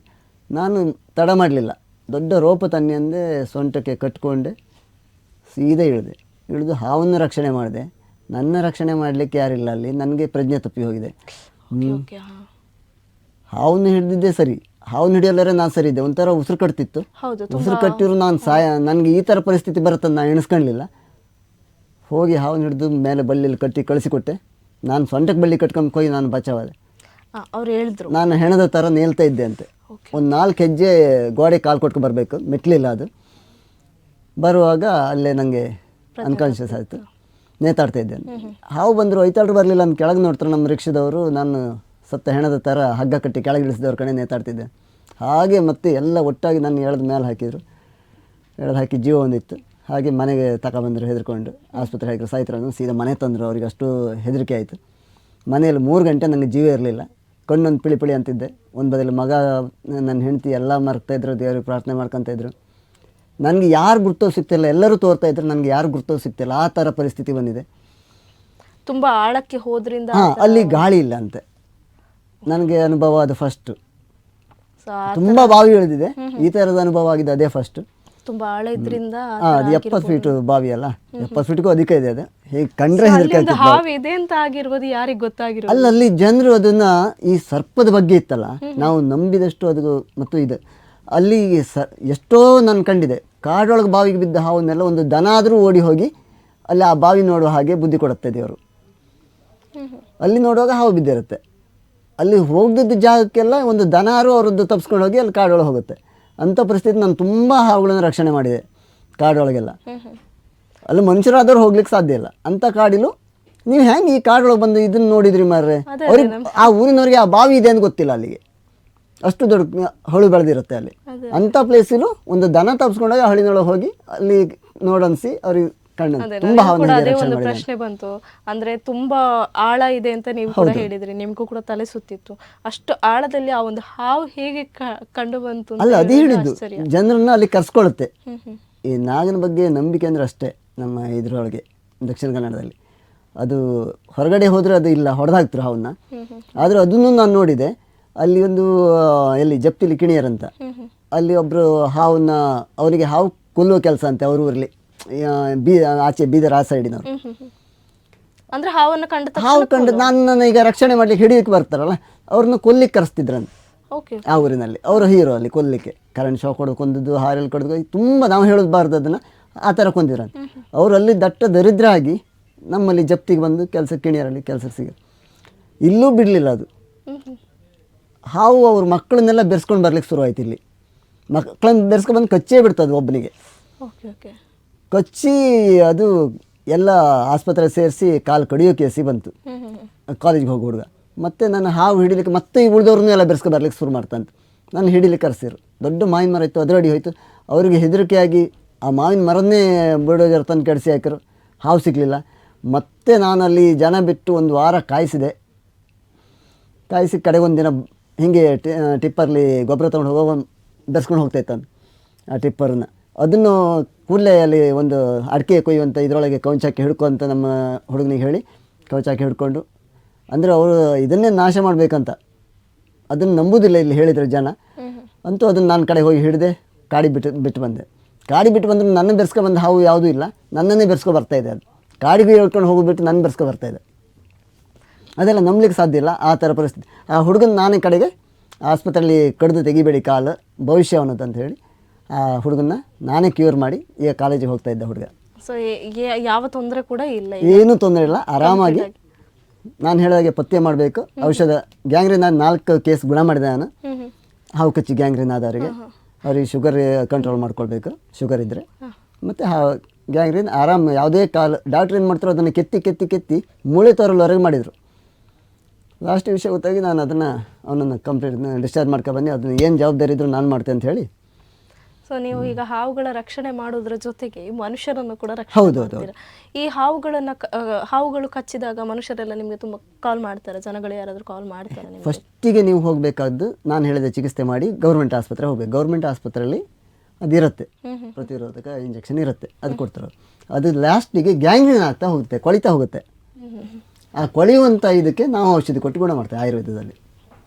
ನಾನು ತಡ ಮಾಡಲಿಲ್ಲ, ದೊಡ್ಡ ರೋಪ ತನ್ನಿ ಅಂದೆ, ಸೊಂಟಕ್ಕೆ ಕಟ್ಕೊಂಡೆ ಸೀದಾ ಇಳಿದು ಹಾವನ್ನು ರಕ್ಷಣೆ ಮಾಡಿದೆ. ನನ್ನ ರಕ್ಷಣೆ ಮಾಡಲಿಕ್ಕೆ ಯಾರಿಲ್ಲ ಅಲ್ಲಿ, ನನಗೆ ಪ್ರಜ್ಞೆ ತಪ್ಪಿ ಹೋಗಿದೆ. ಹಾವನ್ನು ಹಿಡಿದಿದ್ದೆ ಸರಿ, ಹಾವನ್ನು ಹಿಡಿಯಲ್ಲರೆ ನಾನು ಸರಿ ಇದ್ದೆ. ಒಂಥರ ಉಸಿರು ಕಟ್ತಿತ್ತು, ಉಸಿರು ಕಟ್ಟಿದ್ರು ನಾನು ನನಗೆ ಈ ಥರ ಪರಿಸ್ಥಿತಿ ಬರುತ್ತಂತ ನಾನು ಎಣಿಸ್ಕೊಳ್ಳಲಿಲ್ಲ. ಹೋಗಿ ಹಾವನ್ನು ಹಿಡಿದು ಮೇಲೆ ಬಳ್ಳಿಯಲ್ಲಿ ಕಟ್ಟಿ ಕಳಿಸಿಕೊಟ್ಟೆ. ನಾನು ಸೊಂಟಕ್ಕೆ ಬಳ್ಳಿ ಕಟ್ಕೊಂಡು ಹೋಗಿ ನಾನು ಬಚಾವಾದೆ. ಅವ್ರು ಹೇಳಿದ್ರು ನಾನು ಹೆಣದ ಥರ ನೇಲ್ತಾ ಇದ್ದೆ ಅಂತೆ. ಒಂದು 4 ಹೆಜ್ಜೆ ಗೋಡೆ ಕಾಲು ಕೊಟ್ಕೊಂಡು ಬರಬೇಕು, ಮೆಟ್ಲಿಲ್ಲ ಅದು. ಬರುವಾಗ ಅಲ್ಲೇ ನನಗೆ ಅನ್ಕಾನ್ಷಿಯಸ್ ಆಯಿತು, ನೇತಾಡ್ತಾ ಇದ್ದೆ. ಹಾವು ಬಂದರು, ಐತಾಳ್ರು ಬರಲಿಲ್ಲ ಅಂತ ಕೆಳಗೆ ನೋಡ್ತಾರೆ ನಮ್ಮ ರಿಕ್ಷಾದವರು. ನಾನು ಸತ್ತ ಹೆಣದ ಥರ ಹಗ್ಗ ಕಟ್ಟಿ ಕೆಳಗೆ ಇಳಿಸಿದವ್ರ ಕಡೆ ನೇತಾಡ್ತಿದ್ದೆ. ಹಾಗೆ ಮತ್ತೆ ಎಲ್ಲ ಒಟ್ಟಾಗಿ ನನ್ನ ಎಳೆದ ಮೇಲೆ ಹಾಕಿದರು. ಎಳೆದು ಹಾಕಿ ಜೀವ ಒಂದಿತ್ತು. ಹಾಗೆ ಮನೆಗೆ ತಗೊಬಂದರು, ಹೆದರ್ಕೊಂಡು ಆಸ್ಪತ್ರೆ ಹಾಕಿದ್ರು. ಸಾಯ್ತಾರೆ ಸೀದಾ ಮನೆ ತಂದರು. ಅವ್ರಿಗೆ ಅಷ್ಟು ಹೆದರಿಕೆ ಆಯಿತು. ಮನೆಯಲ್ಲಿ 3 ಗಂಟೆ ನನಗೆ ಜೀವ ಇರಲಿಲ್ಲ. ಕಣ್ಣೊಂದು ಪಿಳಿ ಅಂತಿದ್ದೆ. ಒಂದು ಬದಲು ಮಗ, ನನ್ನ ಹೆಂಡತಿ ಎಲ್ಲ ಮರ್ತಾಯಿದ್ರು, ದೇವ್ರಿಗೆ ಪ್ರಾರ್ಥನೆ ಮಾಡ್ಕೊತಾಯಿದ್ರು. ನನಗೆ ಯಾರು ಗುರ್ತೋ ಸಿಗ್ತಿಲ್ಲ, ಎಲ್ಲರೂ ತೋರ್ತಾ ಇದ್ರು, ನನಗೆ ಯಾರು ಗುರ್ತೋ ಸಿಗ್ತಿಲ್ಲ. ಆ ಥರ ಪರಿಸ್ಥಿತಿ ಬಂದಿದೆ. ತುಂಬ ಆಳಕ್ಕೆ ಹೋದ್ರಿಂದ ಅಲ್ಲಿ ಗಾಳಿ ಇಲ್ಲ ಅಂತೆ. ನನಗೆ ಅನುಭವ ಅದು ಫಸ್ಟ್. ತುಂಬ ಬಾವಿ ಇಳಿದಿದೆ, ಈ ಥರದ ಅನುಭವ ಆಗಿದೆ ಅದೇ ಫಸ್ಟ್. ತುಂಬ ಆಳ ಇದ್ರಿಂದ ಅದು 70 ಫೀಟ್ ಬಾವಿ ಅಲ್ಲ, 70 ಫೀಟ್ಗೂ ಅಧಿಕ ಇದೆ. ಅದು ಹೇಗೆ ಕಂಡ್ರೆ ಇದೆ ಅಂತ ಆಗಿರ್ಬೋದು, ಯಾರಿಗೆ ಗೊತ್ತಾಗಿರೋ ಅಲ್ಲ. ಅಲ್ಲಿ ಜನರು ಅದನ್ನ ಈ ಸರ್ಪದ ಬಗ್ಗೆ ಇತ್ತಲ್ಲ, ನಾವು ನಂಬಿದಷ್ಟು ಅದು ಮತ್ತು ಇದೆ. ಅಲ್ಲಿ ಎಷ್ಟೋ ನಾನು ಕಂಡಿದೆ, ಕಾಡೊಳಗೆ ಬಾವಿಗೆ ಬಿದ್ದ ಹಾವನ್ನೆಲ್ಲ ಒಂದು ದನ ಆದರೂ ಓಡಿ ಹೋಗಿ ಅಲ್ಲಿ ಆ ಬಾವಿ ನೋಡುವ ಹಾಗೆ ಬುದ್ಧಿ ಕೊಡುತ್ತೆ ದೇವರು. ಅಲ್ಲಿ ನೋಡುವಾಗ ಹಾವು ಬಿದ್ದಿರುತ್ತೆ. ಅಲ್ಲಿ ಹೋಗದಿದ್ದ ಜಾಗಕ್ಕೆಲ್ಲ ಒಂದು ದನಾರು ಅವರದ್ದು ತಪ್ಪಿಸ್ಕೊಂಡು ಹೋಗಿ ಅಲ್ಲಿ ಕಾಡೊಳಗೆ ಹೋಗುತ್ತೆ. ಅಂಥ ಪರಿಸ್ಥಿತಿ ನಾನು ತುಂಬ ಹಾವುಗಳನ್ನು ರಕ್ಷಣೆ ಮಾಡಿದೆ ಕಾಡೊಳಗೆಲ್ಲ. ಅಲ್ಲಿ ಮನುಷ್ಯರಾದವ್ರು ಹೋಗ್ಲಿಕ್ಕೆ ಸಾಧ್ಯ ಇಲ್ಲ ಅಂಥ ಕಾಡಿಲು. ನೀವು ಹೆಂಗೆ ಈ ಕಾಡೊಳಗೆ ಬಂದು ಇದನ್ನು ನೋಡಿದ್ರಿ ಮಾರ್ರೆ? ಅವ್ರಿಗೆ ಆ ಊರಿನವ್ರಿಗೆ ಆ ಬಾವಿ ಇದೆ ಅಂತ ಗೊತ್ತಿಲ್ಲ. ಅಲ್ಲಿಗೆ ಅಷ್ಟು ದೊಡ್ಡ ಹಳು ಬೆಳೆದಿರುತ್ತೆ ಅಲ್ಲಿ. ಅಂಥ ಪ್ಲೇಸಿಲು ಒಂದು ದನ ತಪ್ಪಿಸ್ಕೊಂಡಾಗ ಹಳಿನೊಳಗೆ ಹೋಗಿ ಅಲ್ಲಿ ನೋಡನ್ಸಿ ಅವ್ರಿಗೆ ಒಂದು ಪ್ರಶ್ನೆ ಬಂತು. ಅಂದ್ರೆ ತುಂಬಾ ಆಳ ಇದೆ ಅಂತ ನೀವು ಕೂಡ ಹೇಳಿದ್ರಿ, ನಿಮ್ಗೂ ಕೂಡ ತಲೆ ಸುತ್ತಿತ್ತು. ಅಷ್ಟು ಆಳದಲ್ಲಿ ಆ ಒಂದು ಹಾವು ಹೇಗೆ ಕಂಡು ಬಂತು? ಅಲ್ಲ, ಅದೇ ಹೇಳಿದ್ದು, ಜನರನ್ನ ಅಲ್ಲಿ ಕರ್ಸ್ಕೊಳ್ಳುತ್ತೆ. ಈ ನಾಗನ ಬಗ್ಗೆ ನಂಬಿಕೆ ಅಂದ್ರೆ ಅಷ್ಟೇ ನಮ್ಮ ಇದ್ರೊಳಗೆ ದಕ್ಷಿಣ ಕನ್ನಡದಲ್ಲಿ. ಅದು ಹೊರಗಡೆ ಹೋದ್ರೆ ಅದು ಇಲ್ಲ, ಹೊಡೆದಾಕ್ತಾರೆ ಹಾವನ್ನ. ಆದ್ರೆ ಅದನ್ನು ನಾನು ನೋಡಿದೆ. ಅಲ್ಲಿ ಒಂದು ಎಲ್ಲಿ ಜಪ್ತಿಲಿ ಕಿಣಿಯರಂತ, ಅಲ್ಲಿ ಒಬ್ರು ಹಾವನ್ನ, ಅವನಿಗೆ ಹಾವು ಕೊಲ್ಲುವ ಕೆಲಸ ಅಂತೆ ಅವ್ರ ಊರಲ್ಲಿ, ಆಚೆ ಬೀದರ್ ಆ ಸೈಡಿನವ್ರು. ಅಂದ್ರೆ ಹಾವು ಕಂಡು ನಾನು ಈಗ ರಕ್ಷಣೆ ಮಾಡ್ಲಿಕ್ಕೆ ಹಿಡಿಯಕ್ಕೆ ಬರ್ತಾರಲ್ಲ, ಅವ್ರನ್ನ ಕೊಲ್ಲಿಕ್ಕೆ ಕರೆಸ್ತಿದ್ರಂತೆ ಆ ಊರಿನಲ್ಲಿ. ಅವರು ಹೀರೋ ಅಲ್ಲಿ ಕೊಲ್ಲಿಕ್ಕೆ, ಕರೆಂಟ್ ಶಾಕ್ ಹೊಡೆದು ಕೊಂದದ್ದು, ಹಾರಲ್ಲಿ ಕೊಡೋದು, ತುಂಬ ನಾವು ಹೇಳಬಾರ್ದು ಅದನ್ನು, ಆ ಥರ ಕೊಂದಿದ್ರಂತೆ. ಅವರು ಅಲ್ಲಿ ದಟ್ಟ ದರಿದ್ರ ಆಗಿ ನಮ್ಮಲ್ಲಿ ಜಪ್ತಿಗೆ ಬಂದು ಕೆಲಸಕ್ಕೆ, ಕಿಣಿಯರಲ್ಲಿ ಕೆಲಸಕ್ಕೆ ಸಿಗ. ಇಲ್ಲೂ ಬಿಡಲಿಲ್ಲ ಅದು ಹಾವು. ಅವ್ರ ಮಕ್ಕಳನ್ನೆಲ್ಲ ಬೆರೆಸ್ಕೊಂಡು ಬರ್ಲಿಕ್ಕೆ ಶುರು ಆಯ್ತು. ಇಲ್ಲಿ ಮಕ್ಕಳನ್ನ ಬೆರೆಸ್ಕೊಂಡು ಬಂದು ಕಚ್ಚೇ ಬಿಡ್ತದೆ ಒಬ್ಬನಿಗೆ. ಕಚ್ಚಿ ಅದು ಎಲ್ಲ ಆಸ್ಪತ್ರೆ ಸೇರಿಸಿ ಕಾಲು ಕಡಿಯೋ ಕೇಸಿ ಬಂತು. ಕಾಲೇಜಿಗೆ ಹೋಗೋ ಹುಡುಗ ಮತ್ತು ನಾನು ಹಾವು ಹಿಡಿಲಿಕ್ಕೆ ಮತ್ತೆ ಈ ಉಳಿದವ್ರನ್ನೂ ಎಲ್ಲ ಬೆರೆಸ್ಕೊ ಬರ್ಲಿಕ್ಕೆ ಶುರು ಮಾಡ್ತಂತೆ. ನಾನು ಹಿಡಿಲಿಕ್ಕೆ ಕರೆಸಿರು. ದೊಡ್ಡ ಮಾವಿನ ಮರ ಇತ್ತು, ಅದರ ಅಡಿ ಹೋಯ್ತು. ಅವರಿಗೆ ಹೆದರಿಕೆಯಾಗಿ ಆ ಮಾವಿನ ಮರನ್ನೇ ಬುಲ್ಡೋಜರ್ ತಂದು ಕೆಡಿಸಿ ಹಾಕಿರು. ಹಾವು ಸಿಗಲಿಲ್ಲ. ಮತ್ತೆ ನಾನಲ್ಲಿ ಜನ ಬಿಟ್ಟು ಒಂದು ವಾರ ಕಾಯಿಸಿದೆ. ಕಾಯಿಸಿ ಕಡೆಗೊಂದು ದಿನ ಹೀಗೆ ಟಿಪ್ಪರ್ಲಿ ಗೊಬ್ಬರ ತೊಗೊಂಡು ಹೋಗೋ ಬೆರೆಸ್ಕೊಂಡು ಹೋಗ್ತಾಯಿತ್ತಾನೆ ಆ ಟಿಪ್ಪರನ್ನ. ಅದನ್ನು ಕೂಡಲೇ ಅಲ್ಲಿ ಒಂದು ಅಡಿಕೆ ಕೊಯ್ಯುವಂಥ ಇದರೊಳಗೆ ಕೌಂಚಾಕಿ ಹಿಡ್ಕೊ ಅಂತ ನಮ್ಮ ಹುಡುಗನಿಗೆ ಹೇಳಿ ಕೌಚಾಕಿ ಹಿಡ್ಕೊಂಡು, ಅಂದರೆ ಅವರು ಇದನ್ನೇ ನಾಶ ಮಾಡಬೇಕಂತ ಅದನ್ನು ನಂಬುವುದಿಲ್ಲ ಇಲ್ಲಿ ಹೇಳಿದರು ಜನ. ಅಂತೂ ಅದನ್ನು ನಾನು ಕಡೆ ಹೋಗಿ ಹಿಡಿದೆ, ಕಾಡಿ ಬಿಟ್ಟು ಬಂದೆ. ಕಾಡಿ ಬಿಟ್ಟು ಬಂದರೂ ನನ್ನ ಬೆರೆಸ್ಕೊಬಂದು ಹಾವು ಯಾವುದೂ ಇಲ್ಲ, ನನ್ನನ್ನೇ ಬೆರೆಸ್ಕೊ ಬರ್ತಾಯಿದೆ. ಅದು ಕಾಡಿಗೆ ಹೇಳ್ಕೊಂಡು ಹೋಗಿಬಿಟ್ಟು ನನ್ನ ಬೆರೆಸ್ಕೊ ಬರ್ತಾಯಿದೆ. ಅದೆಲ್ಲ ನಂಬಲಿಕ್ಕೆ ಸಾಧ್ಯ ಇಲ್ಲ, ಆ ಥರ ಪರಿಸ್ಥಿತಿ. ಆ ಹುಡುಗನ ನಾನೇ ಕಡೆಗೆ ಆಸ್ಪತ್ರೆಯಲ್ಲಿ ಕಡಿದು ತೆಗಿಬೇಡಿ ಕಾಲು ಭವಿಷ್ಯ ಅನ್ನೋದಂತ ಹೇಳಿ ಆ ಹುಡುಗನ್ನ ನಾನೇ ಕ್ಯೂರ್ ಮಾಡಿ ಈಗ ಕಾಲೇಜಿಗೆ ಹೋಗ್ತಾ ಇದ್ದ ಹುಡುಗ. ಸೊ ಯಾವ ತೊಂದರೆ ಕೂಡ ಇಲ್ಲ, ಏನೂ ತೊಂದರೆ ಇಲ್ಲ, ಆರಾಮಾಗಿ. ನಾನು ಹೇಳಿದಾಗೆ ಪಥ್ಯ ಮಾಡಬೇಕು, ಔಷಧ. ಗ್ಯಾಂಗ್ರೀನ್ 4 ಕೇಸ್ ಗುಣ ಮಾಡಿದೆ ನಾನು. ಹಾವು ಕಚ್ಚಿ ಗ್ಯಾಂಗ್ರೀನ್ ಆದವರಿಗೆ, ಅವ್ರಿಗೆ ಶುಗರ್ ಕಂಟ್ರೋಲ್ ಮಾಡ್ಕೊಳ್ಬೇಕು, ಶುಗರ್ ಇದ್ದರೆ. ಮತ್ತು ಗ್ಯಾಂಗ್ರೀನ್ ಆರಾಮ್. ಯಾವುದೇ ಕಾಲು ಡಾಕ್ಟ್ರ್ ಏನು ಮಾಡ್ತಾರೋ ಅದನ್ನು ಕೆತ್ತಿ ಮೂಳೆ ತೋರಲ್ವರೆಗೆ ಮಾಡಿದರು. ಲಾಸ್ಟ್ ವಿಷಯ ಗೊತ್ತಾಗಿ ನಾನು ಅದನ್ನು ಅವನನ್ನು ಕಂಪ್ಲೀಟ್ ಡಿಸ್ಚಾರ್ಜ್ ಮಾಡ್ಕೊಬಂದು ಅದನ್ನು ಏನು ಜವಾಬ್ದಾರಿ ಇದ್ದರೂ ನಾನು ಮಾಡ್ತೇನೆ ಅಂತ ಹೇಳಿ. ಸೊ ನೀವು ಈಗ ಹಾವುಗಳ ರಕ್ಷಣೆ ಮಾಡೋದ್ರ ಜೊತೆಗೆ ಮನುಷ್ಯರನ್ನು ಕೂಡ ರಕ್ಷಣೆ ಮಾಡ್ತೀರಾ. ಈ ಹಾವುಗಳು ಕಚ್ಚಿದಾಗ ಮನುಷ್ಯರೆಲ್ಲ ನಿಮಗೆ ತುಂಬ ಕಾಲ್ ಮಾಡ್ತಾರೆ, ಜನಗಳು ಯಾರಾದರೂ ಕಾಲ್ ಮಾಡ್ತಾರೆ? ಫಸ್ಟಿಗೆ ನೀವು ಹೋಗಬೇಕಾದ್ದು ನಾನು ಹೇಳಿದ ಚಿಕಿತ್ಸೆ ಮಾಡಿ ಗೌರ್ಮೆಂಟ್ ಆಸ್ಪತ್ರೆ ಹೋಗಬೇಕು. ಗೌರ್ಮೆಂಟ್ ಆಸ್ಪತ್ರೆಯಲ್ಲಿ ಅದಿರುತ್ತೆ, ಪ್ರತಿರೋಧಕ ಇಂಜೆಕ್ಷನ್ ಇರುತ್ತೆ, ಅದು ಕೊಡ್ತಾರೆ. ಅದು ಲಾಸ್ಟಿಗೆ ಗ್ಯಾಂಗ್ರೀನ್ ಆಗ್ತಾ ಹೋಗುತ್ತೆ, ಕೊಳಿತಾ ಹೋಗುತ್ತೆ. ಆ ಕೊಳೆಯುವಂಥ ಇದಕ್ಕೆ ನಾವು ಔಷಧಿ ಕೊಟ್ಟು ಗುಣ ಮಾಡ್ತೇವೆ ಆಯುರ್ವೇದದಲ್ಲಿ.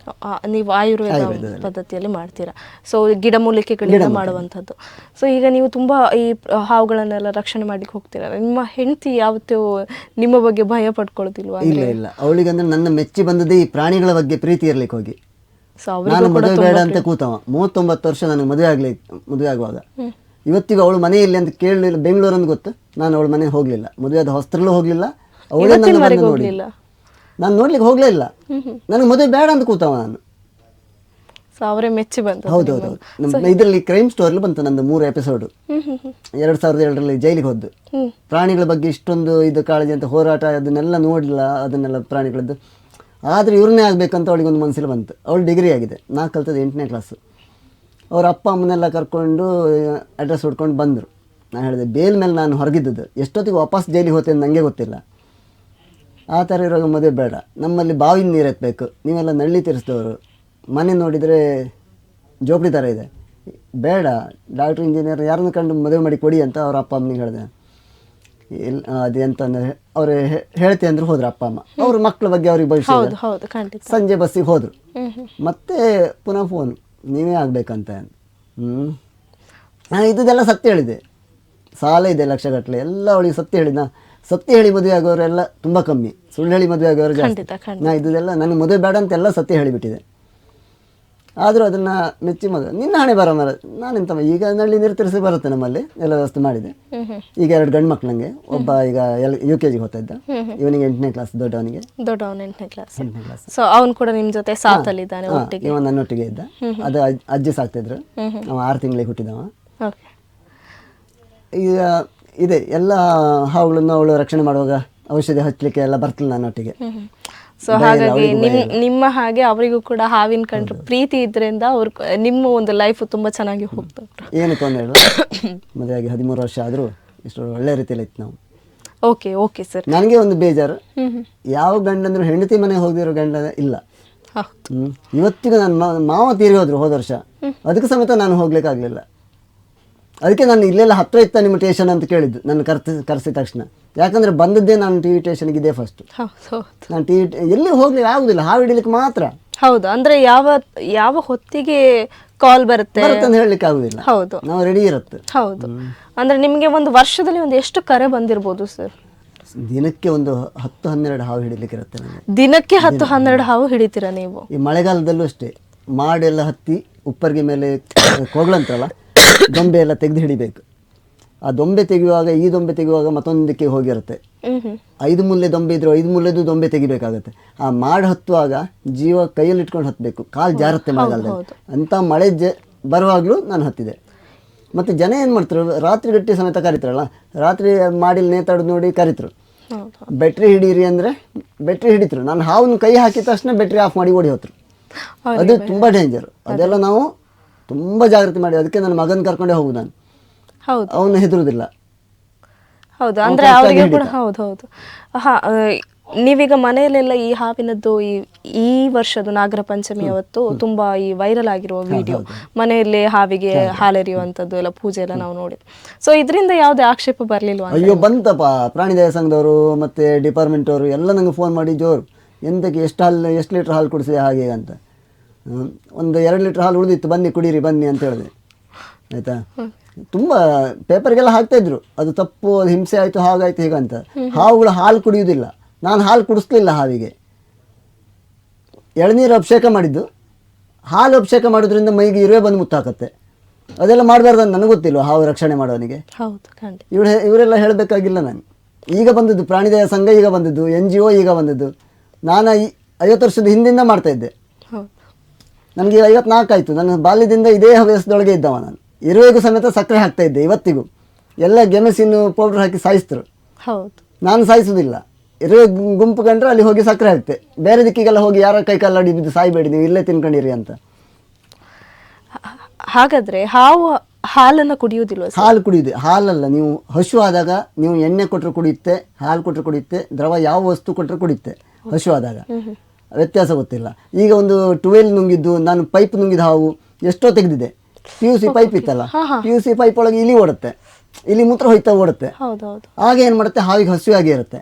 ನೀವು ಆಯುರ್ವೇದ ಪದ್ಧತಿಯಲ್ಲಿ ಮಾಡ್ತೀರಾ. ಸೊ ಗಿಡಮೂಲಿಕೆಗಳಿಂದ ಮಾಡುವಂಥದ್ದು. ಸೊ ಈಗ ನೀವು ತುಂಬ ಈ ಹಾವುಗಳನ್ನೆಲ್ಲ ರಕ್ಷಣೆ ಮಾಡ್ಲಿಕ್ಕೆ ಹೋಗ್ತೀರಾ. ನಿಮ್ಮ ಹೆಂಡತಿ ಯಾವತ್ತೂ ನಿಮ್ಮ ಬಗ್ಗೆ ಭಯ ಪಡ್ಕೊಳ್ಳೋದಿಲ್ವಾ? ಇಲ್ಲ, ಅವಳಿಗಂದ್ರೆ ನನ್ನ ಮೆಚ್ಚಿ ಬಂದದೇ ಈ ಪ್ರಾಣಿಗಳ ಬಗ್ಗೆ ಪ್ರೀತಿ ಇರ್ಲಿಕ್ಕೆ ಹೋಗಿ. ನಾನು ಮದುವೆ ಬೇಡ ಅಂತ ಕೂತವ 39 ವರ್ಷ ನನಗೆ ಮದುವೆ ಆಗುವಾಗ. ಇವತ್ತಿಗೂ ಅವಳು ಮನೆಯಲ್ಲಿ ಅಂತ ಕೇಳಲಿಲ್ಲ. ಬೆಂಗಳೂರಂದು ಗೊತ್ತು, ನಾನು ಅವಳ ಮನೆಗೆ ಹೋಗಲಿಲ್ಲ, ಮದುವೆಯಾದ ಹೊಸ್ತರಲ್ಲೂ ಹೋಗಲಿಲ್ಲ, ಅವಳೇ ನನ್ನ ನೋಡಲಿಲ್ಲ, ನಾನು ನೋಡ್ಲಿಕ್ಕೆ ಹೋಗಲೇ ಇಲ್ಲ. ನನಗೆ ಮದುವೆ ಬೇಡ ಅಂತ ಕೂತವ ನಾನು. ಅವರೇ ಮೆಚ್ಚಿ ಬಂತು. ಹೌದೌದು. ಇದರಲ್ಲಿ ಕ್ರೈಮ್ ಸ್ಟೋರಿಲಿ ಬಂತು ನಂದು 3 ಎಪಿಸೋಡು. 2007ರಲ್ಲಿ ಜೈಲಿಗೆ ಹೋದ್ದು. ಪ್ರಾಣಿಗಳ ಬಗ್ಗೆ ಇಷ್ಟೊಂದು ಇದು ಕಾಳಜಿ ಅಂತ ಹೋರಾಟ ಅದನ್ನೆಲ್ಲ ನೋಡಲಿಲ್ಲ, ಅದನ್ನೆಲ್ಲ ಪ್ರಾಣಿಗಳದ್ದು. ಆದರೆ ಇವ್ರನ್ನೇ ಆಗಬೇಕಂತ ಅವಳಿಗೊಂದು ಮನಸ್ಸಲ್ಲಿ ಬಂತು. ಅವಳು ಡಿಗ್ರಿ ಆಗಿದೆ, ನಾನು ಕಲ್ತದ್ದು 8ನೇ ಕ್ಲಾಸು. ಅವ್ರ ಅಪ್ಪ ಅಮ್ಮನೆಲ್ಲ ಕರ್ಕೊಂಡು ಅಡ್ರೆಸ್ ಹುಡ್ಕೊಂಡು ಬಂದರು. ನಾನು ಹೇಳಿದೆ ಬೇಲ್ ಮೇಲೆ ನಾನು ಹೊರಗಿದ್ದದ್ದು, ಎಷ್ಟೊತ್ತಿಗೆ ವಾಪಸ್ ಜೈಲಿಗೆ ಹೋಗ್ತೇನೆ ನನಗೆ ಗೊತ್ತಿಲ್ಲ. ಆ ಥರ ಇರುವಾಗ ಮದುವೆ ಬೇಡ, ನಮ್ಮಲ್ಲಿ ಬಾವಿನ ನೀರು ಎತ್ತಬೇಕು, ನೀವೆಲ್ಲ ನಳ್ಳಿ ತೀರಿಸಿದವರು, ಮನೆ ನೋಡಿದರೆ ಜೋಪಡಿ ಥರ ಇದೆ, ಬೇಡ, ಡಾಕ್ಟ್ರ್ ಇಂಜಿನಿಯರ್ ಯಾರನ್ನು ಕಂಡು ಮದುವೆ ಮಾಡಿ ಕೊಡಿ ಅಂತ ಅವ್ರ ಅಪ್ಪ ಅಮ್ಮನಿಗೆ ಹೇಳಿದೆ. ಇಲ್ಲ ಅದು ಎಂತಂದರೆ ಅವರು ಹೇಳ್ತೆ ಅಂದರು. ಹೋದ್ರು ಅಪ್ಪ ಅಮ್ಮ, ಅವ್ರ ಮಕ್ಕಳ ಬಗ್ಗೆ ಅವ್ರಿಗೆ ಭವಿಷ್ಯ. ಸಂಜೆ ಬಸ್ಸಿಗೆ ಹೋದರು. ಮತ್ತೆ ಪುನಃ ಫೋನು, ನೀವೇ ಆಗಬೇಕಂತ. ನಾನು ಇದೆಲ್ಲ ಸತ್ಯ ಹೇಳಿದೆ, ಸಾಲ ಇದೆ ಲಕ್ಷಗಟ್ಟಲೆ ಎಲ್ಲ ಅವಳಿಗೆ ಸತ್ಯ ಹೇಳಿದ. ಸತ್ಯ ಹೇಳಿ ಮದುವೆ ಆಗೋರೆಲ್ಲ ತುಂಬ ಕಮ್ಮಿ, ಸುಳ್ಳು ಹೇಳಿ ಮದುವೆ ಆಗೋರು ಜಾಸ್ತಿ. ನಾ ಇದೆಲ್ಲ ನನಗೆ ಮದುವೆ ಬೇಡ ಅಂತೆಲ್ಲ ಸತ್ಯ ಹೇಳಿಬಿಟ್ಟಿದೆ. ಆದರೂ ಅದನ್ನು ಮೆಚ್ಚಿ ಮದುವೆ. ನಿನ್ನ ಹಣೆ ಬರೋ ಮರ ನಾನೆಂತ ಈಗ ನಲ್ಲಿ ನಿರ್ತಿರಿಸಿ ಬರುತ್ತೆ, ನಮ್ಮಲ್ಲಿ ಎಲ್ಲ ವ್ಯವಸ್ಥೆ ಮಾಡಿದೆ. ಈಗ 2 ಗಂಡು ಮಕ್ಳು ನನಗೆ, ಒಬ್ಬ ಈಗ UKG ಹೋಗ್ತಾ ಇದ್ದ, ಇವನಿಗೆ 8ನೇ ಕ್ಲಾಸ್, ದೊಡ್ಡವನಿಗೆ 8ನೇ ಕ್ಲಾಸ್. ಸೊ ಅವನು ಕೂಡ ನಿಮ್ಮ ಜೊತೆ ಸಾಥಲ್ಲಿದ್ದಾನೆ ಒಟ್ಟಿಗೆ? ಇವ ನನ್ನೊಟ್ಟಿಗೆ ಇದ್ದ. ಅದು ಅಜ್ಜಿ ಸಾಕ್ತಿದ್ರು, ಅವ 6 ತಿಂಗಳಿಗೆ ಹುಟ್ಟಿದವ. ಈಗ ಇದೆ ಎಲ್ಲ ಹಾವುಗಳನ್ನು ಅವಳು ರಕ್ಷಣೆ ಮಾಡುವಾಗ ಔಷಧಿ ಹಚ್ಚಲಿಕ್ಕೆ ಎಲ್ಲ ಬರ್ತಿಲ್ಲ ನನ್ನೊಟ್ಟಿಗೆ. ಸೊ ಹಾಗಾಗಿ ನಿಮ್ಮ ಹಾಗೆ ಅವರಿಗೂ ಕೂಡ ಹಾವಿನ ಕಂಡ್ರೆ ಪ್ರೀತಿ ಇದ್ರಿಂದ ಅವ್ರು ನಿಮ್ಮ ಒಂದು ಲೈಫ್ ತುಂಬಾ ಚೆನ್ನಾಗಿ ಹೋಗ್ತದೆ. ಏನು ತೊಂದರೆ ಇಲ್ಲ. ಮದುವೆಯಾಗಿ 13 ವರ್ಷ ಆದರೂ ಇಷ್ಟು ಒಳ್ಳೆ ರೀತಿಯಲ್ಲಿ ಇತ್ತು ನಾವು. Okay sir. ನನಗೆ ಒಂದು ಬೇಜಾರು, ಯಾವ ಗಂಡಂದ್ರು ಹೆಂಡತಿ ಮನೆ ಹೋಗಿರೋ ಗಂಡ ಇಲ್ಲ. ಇವತ್ತಿಗೂ ನನ್ನ ಮಾವ ತೀರಿ ಹೋದ್ರು ಹೋದ ವರ್ಷ, ಅದಕ್ಕೆ ಸಮೇತ ನಾನು ಹೋಗ್ಲಿಕ್ಕಾಗಲಿಲ್ಲ. ಅದಕ್ಕೆ ನಾನು ಇಲ್ಲೆಲ್ಲ ಹತ್ರ ಇತ್ತ ನಿಮ್ಮ ಸ್ಟೇಷನ್ ಅಂತ ಕೇಳಿದ್ದು, ನನ್ನ ಕರೆಸಿದ ತಕ್ಷಣ. ಯಾಕಂದರೆ ಬಂದದ್ದೇ ನಾನು TV ಸ್ಟೇಷನ್ಗೆ ಇದೆ ಫಸ್ಟ್. ನಾನು ಎಲ್ಲಿ ಹೋಗ್ಲಿಕ್ಕೆ ಆಗುದಿಲ್ಲ, ಹಾವು ಹಿಡಿಲಿಕ್ಕೆ ಮಾತ್ರ. ಹೌದು, ಅಂದ್ರೆ ಯಾವ ಹೊತ್ತಿಗೆ ಕಾಲ್ ಬರುತ್ತೆ ಅಂತ ಹೇಳಲಿಕ್ಕೆ ಆಗುದಿಲ್ಲ. ಹೌದು, ನಾವು ರೆಡಿ ಇರುತ್ತೆ. ಹೌದು, ಅಂದ್ರೆ ನಿಮಗೆ ಒಂದು ವರ್ಷದಲ್ಲಿ ಒಂದು ಎಷ್ಟು ಕರೆ ಬಂದಿರಬಹುದು ಸರ್? ದಿನಕ್ಕೆ ಒಂದು 10-12 ಹಾವು ಹಿಡಿಲಿಕ್ಕೆ ಇರುತ್ತೆ ನನಗೆ. ದಿನಕ್ಕೆ 10-12 ಹಾವು ಹಿಡಿತೀರಾ ನೀವು? ಈ ಮಳೆಗಾಲದಲ್ಲೂ ಅಷ್ಟೇ, ಮಾಡೆಲ್ಲ ಹತ್ತಿ ಉಪ್ಪರಿಗೆ ಮೇಲೆ ಕೋಗ್ಲಂತರಲ್ಲ, ದೊಂಬೆ ಎಲ್ಲ ತೆಗೆದು ಹಿಡಿಬೇಕು. ಆ ದೊಂಬೆ ತೆಗೆಯುವಾಗ ಈ ದೊಂಬೆ ತೆಗೆಯುವಾಗ ಮತ್ತೊಂದಕ್ಕೆ ಹೋಗಿರುತ್ತೆ. 5 ಮೂಲೆ ದೊಂಬೆ ಇದ್ರು 5 ಮೂಲೆದು ದೊಂಬೆ ತೆಗಿಬೇಕಾಗತ್ತೆ. ಆ ಮಾಡಿ ಹತ್ತುವಾಗ ಜೀವ ಕೈಯಲ್ಲಿ ಇಟ್ಕೊಂಡು ಹತ್ತಬೇಕು, ಕಾಲು ಜಾರತ್ತೆ ಮಳೆಗಾಲದಲ್ಲಿ. ಅಂತ ಮಳೆ ಬರುವಾಗಲೂ ನಾನು ಹತ್ತಿದೆ. ಮತ್ತು ಜನ ಏನು ಮಾಡ್ತಾರೆ, ರಾತ್ರಿ ಗಟ್ಟಿ ಸಮೇತ ಕರಿತಾರಲ್ಲ, ರಾತ್ರಿ ಮಾಡಿಲಿ ನೇತಾಡೋದು ನೋಡಿ ಕರಿತರು. ಬೆಟ್ರಿ ಹಿಡೀರಿ ಅಂದರೆ ಬೆಟ್ರಿ ಹಿಡಿತರು. ನಾನು ಹಾವನ್ನು ಕೈ ಹಾಕಿದ ತಕ್ಷಣ ಬೆಟ್ರಿ ಆಫ್ ಮಾಡಿ ಓಡಿ ಹೋದ್ರು. ಅದು ತುಂಬ ಡೇಂಜರ್. ಅದೆಲ್ಲ ನಾವು ತುಂಬ ಜಾಗ್ರತೆ ಮಾಡಿ, ಅದಕ್ಕೆ ನನ್ನ ಮಗನ ಕರ್ಕೊಂಡೇ ಹೋಗುದು ನಾನು. ಹೌದು, ಅವನು ಹೆದರುದಿಲ್ಲ. ಹೌದು, ಅಂದ್ರೆ ಅವರಿಗೆ ಕೂಡ ಹೌದು ಹೌದು. ಹಾ, ನೀವೀಗ ಮನೆಯಲ್ಲೆಲ್ಲ ಈ ಹಾವಿನದ್ದು ಈ ವರ್ಷದ ನಾಗರ ಪಂಚಮಿ ಅವತ್ತು ತುಂಬಾ ಈ ವೈರಲ್ ಆಗಿರುವ ವಿಡಿಯೋ, ಮನೆಯಲ್ಲೇ ಹಾವಿಗೆ ಹಾಲೆರಿಯುವಂಥದ್ದು ಎಲ್ಲ ಪೂಜೆ ಎಲ್ಲ ನಾವು ನೋಡಿದ್ವಿ. ಸೊ ಇದರಿಂದ ಯಾವುದೇ ಆಕ್ಷೇಪ ಬರ್ಲಿಲ್ವಾ? ಅಯ್ಯೋ ಬಂತಪ್ಪ, ಪ್ರಾಣಿ ದಯಾ ಸಂಘದವರು ಮತ್ತೆ ಡಿಪಾರ್ಟ್ಮೆಂಟ್ ಅವರು ಎಲ್ಲ ನಂಗೆ ಫೋನ್ ಮಾಡಿ ಜೋರು, ಎಂತಕ್ಕೆ ಎಷ್ಟು ಲೀಟ್ರ್ ಹಾಲು ಕುಡಿಸಿದೆ ಹಾಗೆ ಅಂತ. ಒಂದು 2 ಲೀಟ್ರ್ ಹಾಲು ಉಳಿದಿತ್ತು, ಬನ್ನಿ ಕುಡೀರಿ ಬನ್ನಿ ಅಂತ ಹೇಳಿದೆ. ಆಯಿತಾ, ತುಂಬ ಪೇಪರ್ಗೆಲ್ಲ ಹಾಕ್ತಾಯಿದ್ರು, ಅದು ತಪ್ಪು, ಅದು ಹಿಂಸೆ ಆಯಿತು, ಹಾಗಾಯಿತು ಹೀಗಂತ. ಹಾವುಗಳು ಹಾಲು ಕುಡಿಯೋದಿಲ್ಲ. ನಾನು ಹಾಲು ಕುಡಿಸ್ಲಿಲ್ಲ ಹಾವಿಗೆ. ಎಳನೀರು ಅಭಿಷೇಕ ಮಾಡಿದ್ದು, ಹಾಲು ಅಭಿಷೇಕ ಮಾಡೋದ್ರಿಂದ ಮೈಗೆ ಇರುವೆ ಬಂದು ಮುತ್ತಾಕತ್ತೆ. ಅದೆಲ್ಲ ಮಾಡಬಾರ್ದು ಅಂತ ನನಗೆ ಗೊತ್ತಿಲ್ಲ ಹಾವು ರಕ್ಷಣೆ ಮಾಡೋನಿಗೆ. ಇವರೆಲ್ಲ ಹೇಳಬೇಕಾಗಿಲ್ಲ. ನಾನು ಈಗ ಬಂದದ್ದು ಪ್ರಾಣಿ ದಯಾ ಸಂಘ, ಈಗ ಬಂದದ್ದು NGO, ಈಗ ಬಂದದ್ದು. ನಾನು 50 ವರ್ಷದ ಹಿಂದಿಂದ ಮಾಡ್ತಾಯಿದ್ದೆ. ನನಗೆ 54 ಆಯಿತು. ನನ್ನ ಬಾಲ್ಯದಿಂದ ಇದೇ ಹವ್ಯಾಸದೊಳಗೆ ಇದ್ದವ ನಾನು. ಇರುವೆಗೂ ಸಮೇತ ಸಕ್ಕರೆ ಹಾಕ್ತಾಯಿದ್ದೆ. ಇವತ್ತಿಗೂ ಎಲ್ಲ ಗೆಣಸಿನ ಪೌಡ್ರ್ ಹಾಕಿ ಸಾಯಿಸ್ತರು. ನಾನು ಸಾಯಿಸೋದಿಲ್ಲ. ಇರುವೆ ಗುಂಪು ಕಂಡ್ರೆ ಅಲ್ಲಿ ಹೋಗಿ ಸಕ್ಕರೆ ಹಾಕ್ತೆ. ಬೇರೆ ದಿಕ್ಕಿಗೆಲ್ಲ ಹೋಗಿ ಯಾರ ಕೈ ಕಾಲು ಬಿದ್ದು ಸಾಯ್ಬೇಡಿ, ನೀವು ಇಲ್ಲೇ ತಿನ್ಕೊಂಡಿರಿ ಅಂತ. ಹಾಗಾದ್ರೆ ಹಾವು ಹಾಲನ್ನು ಕುಡಿಯುವುದಿಲ್ಲ? ಹಾಲು ಕುಡಿಯುತ್ತೆ. ಹಾಲಲ್ಲ, ನೀವು ಹಸು ಆದಾಗ ನೀವು ಎಣ್ಣೆ ಕೊಟ್ಟರು ಕುಡಿಯುತ್ತೆ, ಹಾಲು ಕೊಟ್ಟರು ಕುಡಿಯುತ್ತೆ, ದ್ರವ ಯಾವ ವಸ್ತು ಕೊಟ್ಟರು ಕುಡಿಯುತ್ತೆ. ಹಸು ಆದಾಗ ವ್ಯತ್ಯಾಸ ಗೊತ್ತಿಲ್ಲ. ಈಗ ಒಂದು 12 ನುಂಗಿದ್ದು, ನಾನು ಪೈಪ್ ನುಂಗಿದ ಹಾವು ಎಷ್ಟೋ ತೆಗೆದಿದೆ. PUC ಪೈಪ್ ಇತ್ತಲ್ಲ, PUC ಪೈಪ್ ಒಳಗೆ ಇಲಿ ಓಡುತ್ತೆ, ಇಲಿ ಮೂತ್ರ ಹೋಯ್ತಾ ಓಡುತ್ತೆ. ಆಗ ಏನು ಮಾಡುತ್ತೆ, ಹಾವಿಗೆ ಹಸು ಆಗಿ ಇರುತ್ತೆ.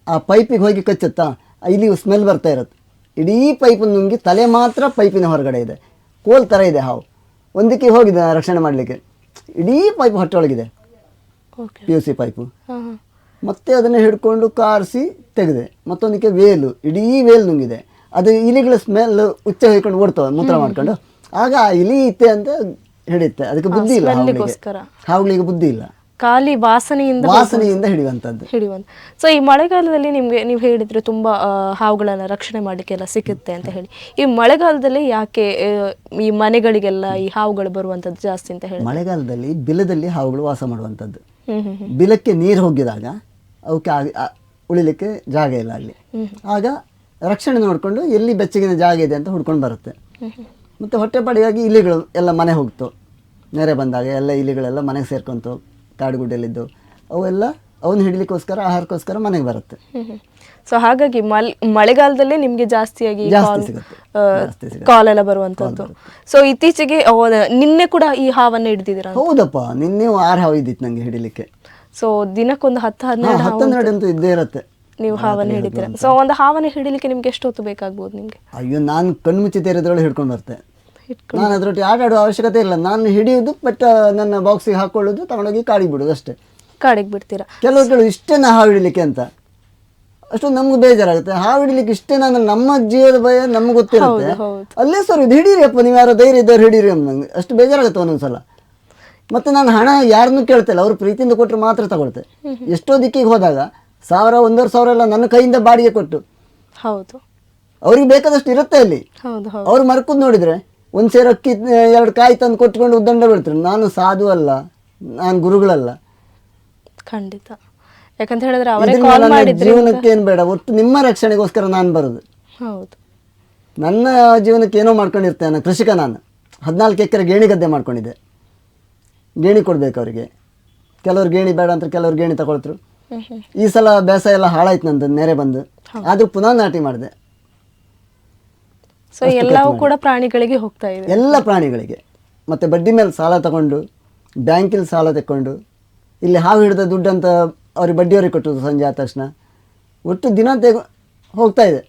ಆ ಪೈಪಿಗೆ ಹೋಗಿ ಕಚ್ಚುತ್ತಾ, ಇಲ್ಲಿ ಸ್ಮೆಲ್ ಬರ್ತಾ ಇರುತ್ತೆ. ಇಡೀ ಪೈಪ್ ನುಂಗಿ ತಲೆ ಮಾತ್ರ ಪೈಪಿನ ಹೊರಗಡೆ ಇದೆ. ಕೋಲ್ ಥರ ಇದೆ ಹಾವು. ಒಂದಕ್ಕೆ ಹೋಗಿದೆ ರಕ್ಷಣೆ ಮಾಡಲಿಕ್ಕೆ, ಇಡೀ ಪೈಪ್ ಹೊಟ್ಟೆ ಒಳಗಿದೆ, PUC ಪೈಪು. ಮತ್ತೆ ಅದನ್ನು ಹಿಡ್ಕೊಂಡು ಕಾರಿಸಿ ತೆಗೆದೆ. ಮತ್ತೊಂದಕ್ಕೆ ವೇಲು, ಇಡೀ ವೇಲ್ ನುಂಗಿದೆ. ಅದು ಇಲಿಗಳ ಸ್ಮೆಲ್ ಉಚ್ಚ ಹೊಯ್ಕೊಂಡು ಓಡ್ತವೆ ಮೂತ್ರ ಮಾಡ್ಕೊಂಡು. ಆಗ ಇಲಿ ಇತ್ತೆ ಅಂತ ಹಿಡಿಯುತ್ತೆ. ಅದಕ್ಕೆ ಬುದ್ಧಿ ಇಲ್ಲ ಹಾವುಗಳಿಗೆ, ಬುದ್ಧಿ ಇಲ್ಲ. ಖಾಲಿ ವಾಸನೆಯಿಂದ ಹಿಡಿಯುವಂಥದ್ದು. ಸೊ ಈ ಮಳೆಗಾಲದಲ್ಲಿ ನಿಮ್ಗೆ ನೀವು ಹೇಳಿದ್ರೆ ತುಂಬಾ ಹಾವುಗಳನ್ನ ರಕ್ಷಣೆ ಮಾಡಲಿಕ್ಕೆ ಎಲ್ಲ ಸಿಗುತ್ತೆ ಅಂತ ಹೇಳಿ, ಈ ಮಳೆಗಾಲದಲ್ಲಿ ಯಾಕೆ ಈ ಮನೆಗಳಿಗೆಲ್ಲ ಈ ಹಾವುಗಳು ಬರುವಂತದ್ದು ಜಾಸ್ತಿ ಅಂತ ಹೇಳಿ? ಮಳೆಗಾಲದಲ್ಲಿ ಬಿಲದಲ್ಲಿ ಹಾವುಗಳು ವಾಸ ಮಾಡುವಂಥದ್ದು. ಬಿಲಕ್ಕೆ ನೀರು ಹೋಗಿದಾಗ ಅವಕ್ಕೆ ಉಳಿಲಿಕ್ಕೆ ಜಾಗ ಇಲ್ಲ ಅಲ್ಲಿ. ಆಗ ರಕ್ಷಣೆ ನೋಡಿಕೊಂಡು ಎಲ್ಲಿ ಬೆಚ್ಚಗಿನ ಜಾಗ ಇದೆ ಅಂತ ಹುಡ್ಕೊಂಡು ಬರುತ್ತೆ. ಮತ್ತು ಹೊಟ್ಟೆಪಾಡಿಗಾಗಿ ಇಲಿಗಳು ಎಲ್ಲ ಮನೆ ಹೋಗ್ತು. ನೆರೆ ಬಂದಾಗ ಎಲ್ಲ ಇಲಿಗಳೆಲ್ಲ ಮನೆಗೆ ಸೇರ್ಕೊಂತು. ಕಾಡುಗುಡ್ಡೆಯಲ್ಲಿದ್ದು ಅವೆಲ್ಲ ಅವನ್ನ ಹಿಡಿಲಿಕ್ಕೋಸ್ಕರ, ಆಹಾರಕ್ಕೋಸ್ಕರ ಮನೆಗೆ ಬರುತ್ತೆ. ಸೊ ಹಾಗಾಗಿ ಮಳೆಗಾಲದಲ್ಲೇ ನಿಮ್ಗೆ ಜಾಸ್ತಿಯಾಗಿ ಕಾಲ್ ಎಲ್ಲ ಬರುವಂತದ್ದು. ಸೊ ಇತ್ತೀಚೆಗೆ ನಿನ್ನೆ ಕೂಡ ಈ ಹಾವನ್ನು ಹಿಡಿದಿದ್ದೀರಾ? ಹೌದಪ್ಪ, ನಿನ್ನೆ 6 ಹಾವು ಇದ್ದಿತ್ತು ನಂಗೆ ಹಿಡಿಲಿಕ್ಕೆ. ಸೊ ದಿನಕ್ಕೊಂದು 10-12 ಅಂತೂ ಇದ್ದೇ ಇರುತ್ತೆ ನೀವು ಹಾವನ್ನು ಹಿಡಿತೀರಾ. ಸೊ ಒಂದು ಹಾವನ್ನು ಹಿಡಿಲಿಕ್ಕೆ ನಿಮ್ಗೆ ಎಷ್ಟು ಹೊತ್ತು ಬೇಕಾಗ್ಬೋದು ನಿಮ್ಗೆ? ಅಯ್ಯೋ, ನಾನು ಕಣ್ಮುಚ್ಚಿ ತೆರೆದ್ರೊಳಗೆ ಹಿಡ್ಕೊಂಡು ಬರ್ತೇನೆ. ನಾನು ಅದರೊಟ್ಟಿಗೆ ಆಟ ಆಡುವ ಅವಶ್ಯಕತೆ ಇಲ್ಲ. ನಾನು ಹಿಡಿಯೋದು, ಬಟ್ ನನ್ನ ಬಾಕ್ಸಿಗೆ ಹಾಕೊಳ್ಳೋದು, ತಗೊಂಡೋಗಿ ಕಾಡಿಗೆ ಬಿಡೋದು ಅಷ್ಟೇ. ಕಾಡಿಗೆ ಬಿಡ್ತೀರಾ? ಕೆಲವರು ಇಷ್ಟೇನಾ ಹಾವು ಹಿಡಿಲಿಕ್ಕೆ ಅಂತ, ಅಷ್ಟು ನಮ್ಗೆ ಬೇಜಾರಾಗುತ್ತೆ. ಹಾವು ಹಿಡಿಲಿಕ್ಕೆ ಇಷ್ಟೇನಾ ಅಂದ್ರೆ ನಮ್ಮ ಜೀವದ ಭಯ ನಮ್ಗೆ ಗೊತ್ತಿರುತ್ತೆ. ಅಲ್ಲೇ ಸರ್ ಇದು ಹಿಡೀರಿ ಅಪ್ಪ, ನೀವು ಯಾರೋ ಧೈರ್ಯ ಇದ್ದವ್ರು ಹಿಡೀರಿ ಅಂತ ನಂಗೆ ಅಷ್ಟು ಬೇಜಾರಾಗುತ್ತೆ ಒಂದೊಂದ್ಸಲ. ಮತ್ತು ನಾನು ಹಣ ಯಾರನ್ನೂ ಕೇಳ್ತಿಲ್ಲ, ಅವರು ಪ್ರೀತಿಯಿಂದ ಕೊಟ್ಟರೆ ಮಾತ್ರ ತಗೊಳ್ತೆ. ಎಷ್ಟೋ ದಿಕ್ಕಿಗೆ ಹೋದಾಗ 1000-1500 ಎಲ್ಲ ನನ್ನ ಕೈಯಿಂದ ಬಾಡಿಗೆ ಕೊಟ್ಟು, ಹೌದು, ಅವ್ರಿಗೆ ಬೇಕಾದಷ್ಟು ಇರುತ್ತೆ ಅಲ್ಲಿ. ಅವ್ರು ಮರ್ಕುದ್ ನೋಡಿದ್ರೆ 1 ಸೇರು ಅಕ್ಕಿ 2 ಕಾಯಿ ತಂದು ಕೊಟ್ಕೊಂಡು ಉದ್ದಂಡ ಬೀಳ್ತಾರೆ. ನಾನು ಸಾಧು ಅಲ್ಲ, ನಾನು ಗುರುಗಳಲ್ಲ. ಖಂಡಿತ. ಯಾಕಂತ ಹೇಳಿದ್ರೆ ಅವರೇ ಕಾಲ್ ಮಾಡಿದ್ರೆ ಜೀವನಕ್ಕೆ ಏನು ಬೇಡ, ಒಟ್ಟು ನಿಮ್ಮ ರಕ್ಷಣೆಗೋಸ್ಕರ ನಾನು ಬರೋದು. ಹೌದು, ನನ್ನ ಜೀವನಕ್ಕೆ ಏನೋ ಮಾಡ್ಕೊಂಡಿರ್ತೇನೆ. ನಾನು ಕೃಷಿಕ. ನಾನು 14 ಎಕರೆ ಗೇಣಿ ಗದ್ದೆ ಮಾಡ್ಕೊಂಡಿದ್ದೆ. ಗೇಣಿ ಕೊಡ್ಬೇಕು ಅವರಿಗೆ. ಕೆಲವ್ರು ಗೇಣಿ ಬೇಡ ಅಂತ ಕೆಲವ್ರು ಗೇಣಿ ತಗೊಳ್ತರು. ಈ ಸಲ ಬೇಸಾಯ ಎಲ್ಲ ಹಾಳಾಯ್ತು ನಂದು, ನೆರೆ ಬಂದು. ಆದರೂ ಪುನಃ ನಾಟಿ ಮಾಡಿದೆ. ಸೊ ಎಲ್ಲವೂ ಕೂಡ ಪ್ರಾಣಿಗಳಿಗೆ ಹೋಗ್ತಾ ಇದೆ, ಎಲ್ಲ ಪ್ರಾಣಿಗಳಿಗೆ. ಮತ್ತು ಬಡ್ಡಿ ಮೇಲೆ ಸಾಲ ತಗೊಂಡು, ಬ್ಯಾಂಕಿಲ್ ಸಾಲ ತಗೊಂಡು, ಇಲ್ಲಿ ಹಾವು ಹಿಡಿದ ದುಡ್ಡು ಅಂತ ಅವ್ರಿಗೆ ಬಡ್ಡಿಯವ್ರಿಗೆ ಕೊಟ್ಟರು ಸಂಜೆ ಆದ ತಕ್ಷಣ. ಒಟ್ಟು ದಿನ ಹೋಗ್ತಾ ಇದೆ.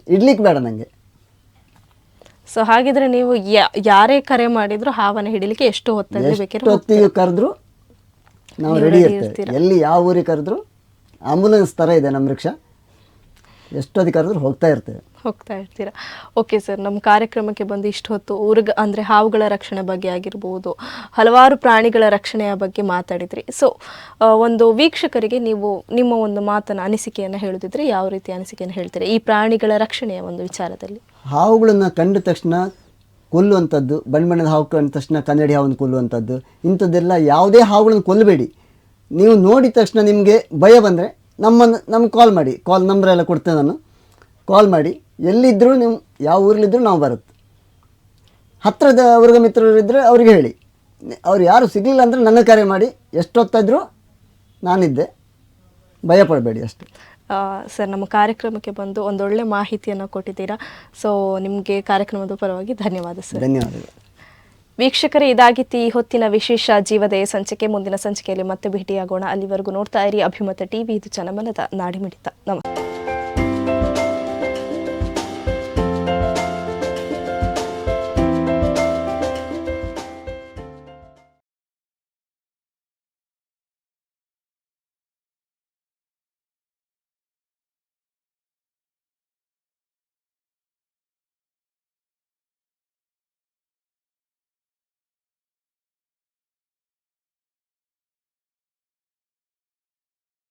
ಇಡ್ಲಿಕ್ಕೆ ಬೇಡ ನನಗೆ. ಸೊ ಹಾಗಿದ್ರೆ ನೀವು ಯಾರೇ ಕರೆ ಮಾಡಿದ್ರು ಹಾವನ್ನು ಹಿಡಿಲಿಕ್ಕೆ ಎಷ್ಟು ಹೊತ್ತಿಗೆ ಕರೆದ್ರು ನಾವು ರೆಡಿ ಇರ್ತೇವೆ. ಎಲ್ಲಿ ಯಾವ ಊರಿಗೆ ಕರೆದ್ರು, ಆಂಬುಲೆನ್ಸ್ ಥರ ಇದೆ ನಮ್ಮ ರಿಕ್ಷಾ, ಎಷ್ಟೊತ್ತಿಗೆ ಕರೆದ್ರು ಹೋಗ್ತಾ ಇರ್ತೀರಾ. ಓಕೆ ಸರ್, ನಮ್ಮ ಕಾರ್ಯಕ್ರಮಕ್ಕೆ ಬಂದು ಇಷ್ಟು ಹೊತ್ತು ಅಂದರೆ ಹಾವುಗಳ ರಕ್ಷಣೆ ಬಗ್ಗೆ ಆಗಿರ್ಬೋದು, ಹಲವಾರು ಪ್ರಾಣಿಗಳ ರಕ್ಷಣೆಯ ಬಗ್ಗೆ ಮಾತಾಡಿದ್ರಿ. ಸೊ ಒಂದು ವೀಕ್ಷಕರಿಗೆ ನೀವು ನಿಮ್ಮ ಒಂದು ಮಾತನ್ನು, ಅನಿಸಿಕೆಯನ್ನು ಹೇಳುತ್ತಿದ್ರೆ ಯಾವ ರೀತಿ ಅನಿಸಿಕೆಯನ್ನು ಹೇಳ್ತೀರಿ ಈ ಪ್ರಾಣಿಗಳ ರಕ್ಷಣೆಯ ಒಂದು ವಿಚಾರದಲ್ಲಿ? ಹಾವುಗಳನ್ನು ಕಂಡ ತಕ್ಷಣ ಕೊಲ್ಲುವಂಥದ್ದು, ಬಣ್ಣದ ಹಾವು ಕಂಡ ತಕ್ಷಣ ಕನ್ನಡಿ ಹಾವನ್ನು ಕೊಲ್ಲುವಂಥದ್ದು, ಇಂಥದ್ದೆಲ್ಲ ಯಾವುದೇ ಹಾವುಗಳನ್ನು ಕೊಲ್ಲಬೇಡಿ. ನೀವು ನೋಡಿದ ತಕ್ಷಣ ನಿಮಗೆ ಭಯ ಬಂದರೆ ನಮ್ಗೆ ಕಾಲ್ ಮಾಡಿ, ಕಾಲ್ ನಂಬರ್ ಎಲ್ಲ ಕೊಡ್ತೇನೆ ನಾನು. ಕಾಲ್ ಮಾಡಿ ಎಲ್ಲಿದ್ದರೂ ನೀವು ಯಾವ ಊರಲ್ಲಿದ್ದರೂ ನಾವು ಬರುತ್ತೆ. ಹತ್ತಿರದ ವರ್ಗ ಮಿತ್ರರಿದ್ದರೆ ಅವ್ರಿಗೆ ಹೇಳಿ, ಅವ್ರು ಯಾರು ಸಿಗಲಿಲ್ಲ ಅಂದರೆ ನನ್ನ ಕರೆ ಮಾಡಿ, ಎಷ್ಟೊತ್ತಾದರೂ ನಾನಿದ್ದೆ, ಭಯ ಪಡಬೇಡಿ ಅಷ್ಟೇ. ಸರ್, ನಮ್ಮ ಕಾರ್ಯಕ್ರಮಕ್ಕೆ ಬಂದು ಒಂದೊಳ್ಳೆ ಮಾಹಿತಿಯನ್ನು ಕೊಟ್ಟಿದ್ದೀರಾ. ಸೊ ನಿಮಗೆ ಕಾರ್ಯಕ್ರಮದ ಪರವಾಗಿ ಧನ್ಯವಾದ ಸರ್. ಧನ್ಯವಾದಗಳು. ವೀಕ್ಷಕರೇ, ಇದಾಗಿತ್ತು ಈ ಹೊತ್ತಿನ ವಿಶೇಷ ಜೀವದಯ ಸಂಚಿಕೆ. ಮುಂದಿನ ಸಂಚಿಕೆಯಲ್ಲಿ ಮತ್ತೆ ಭೇಟಿಯಾಗೋಣ. ಅಲ್ಲಿವರೆಗೂ ನೋಡ್ತಾ ಇರಿ ಅಭಿಮತ ಟಿವಿ. ಇದು ಜನಮನದ ನಾಡಿಮಿಡಿತ. ನಮಸ್ತೆ.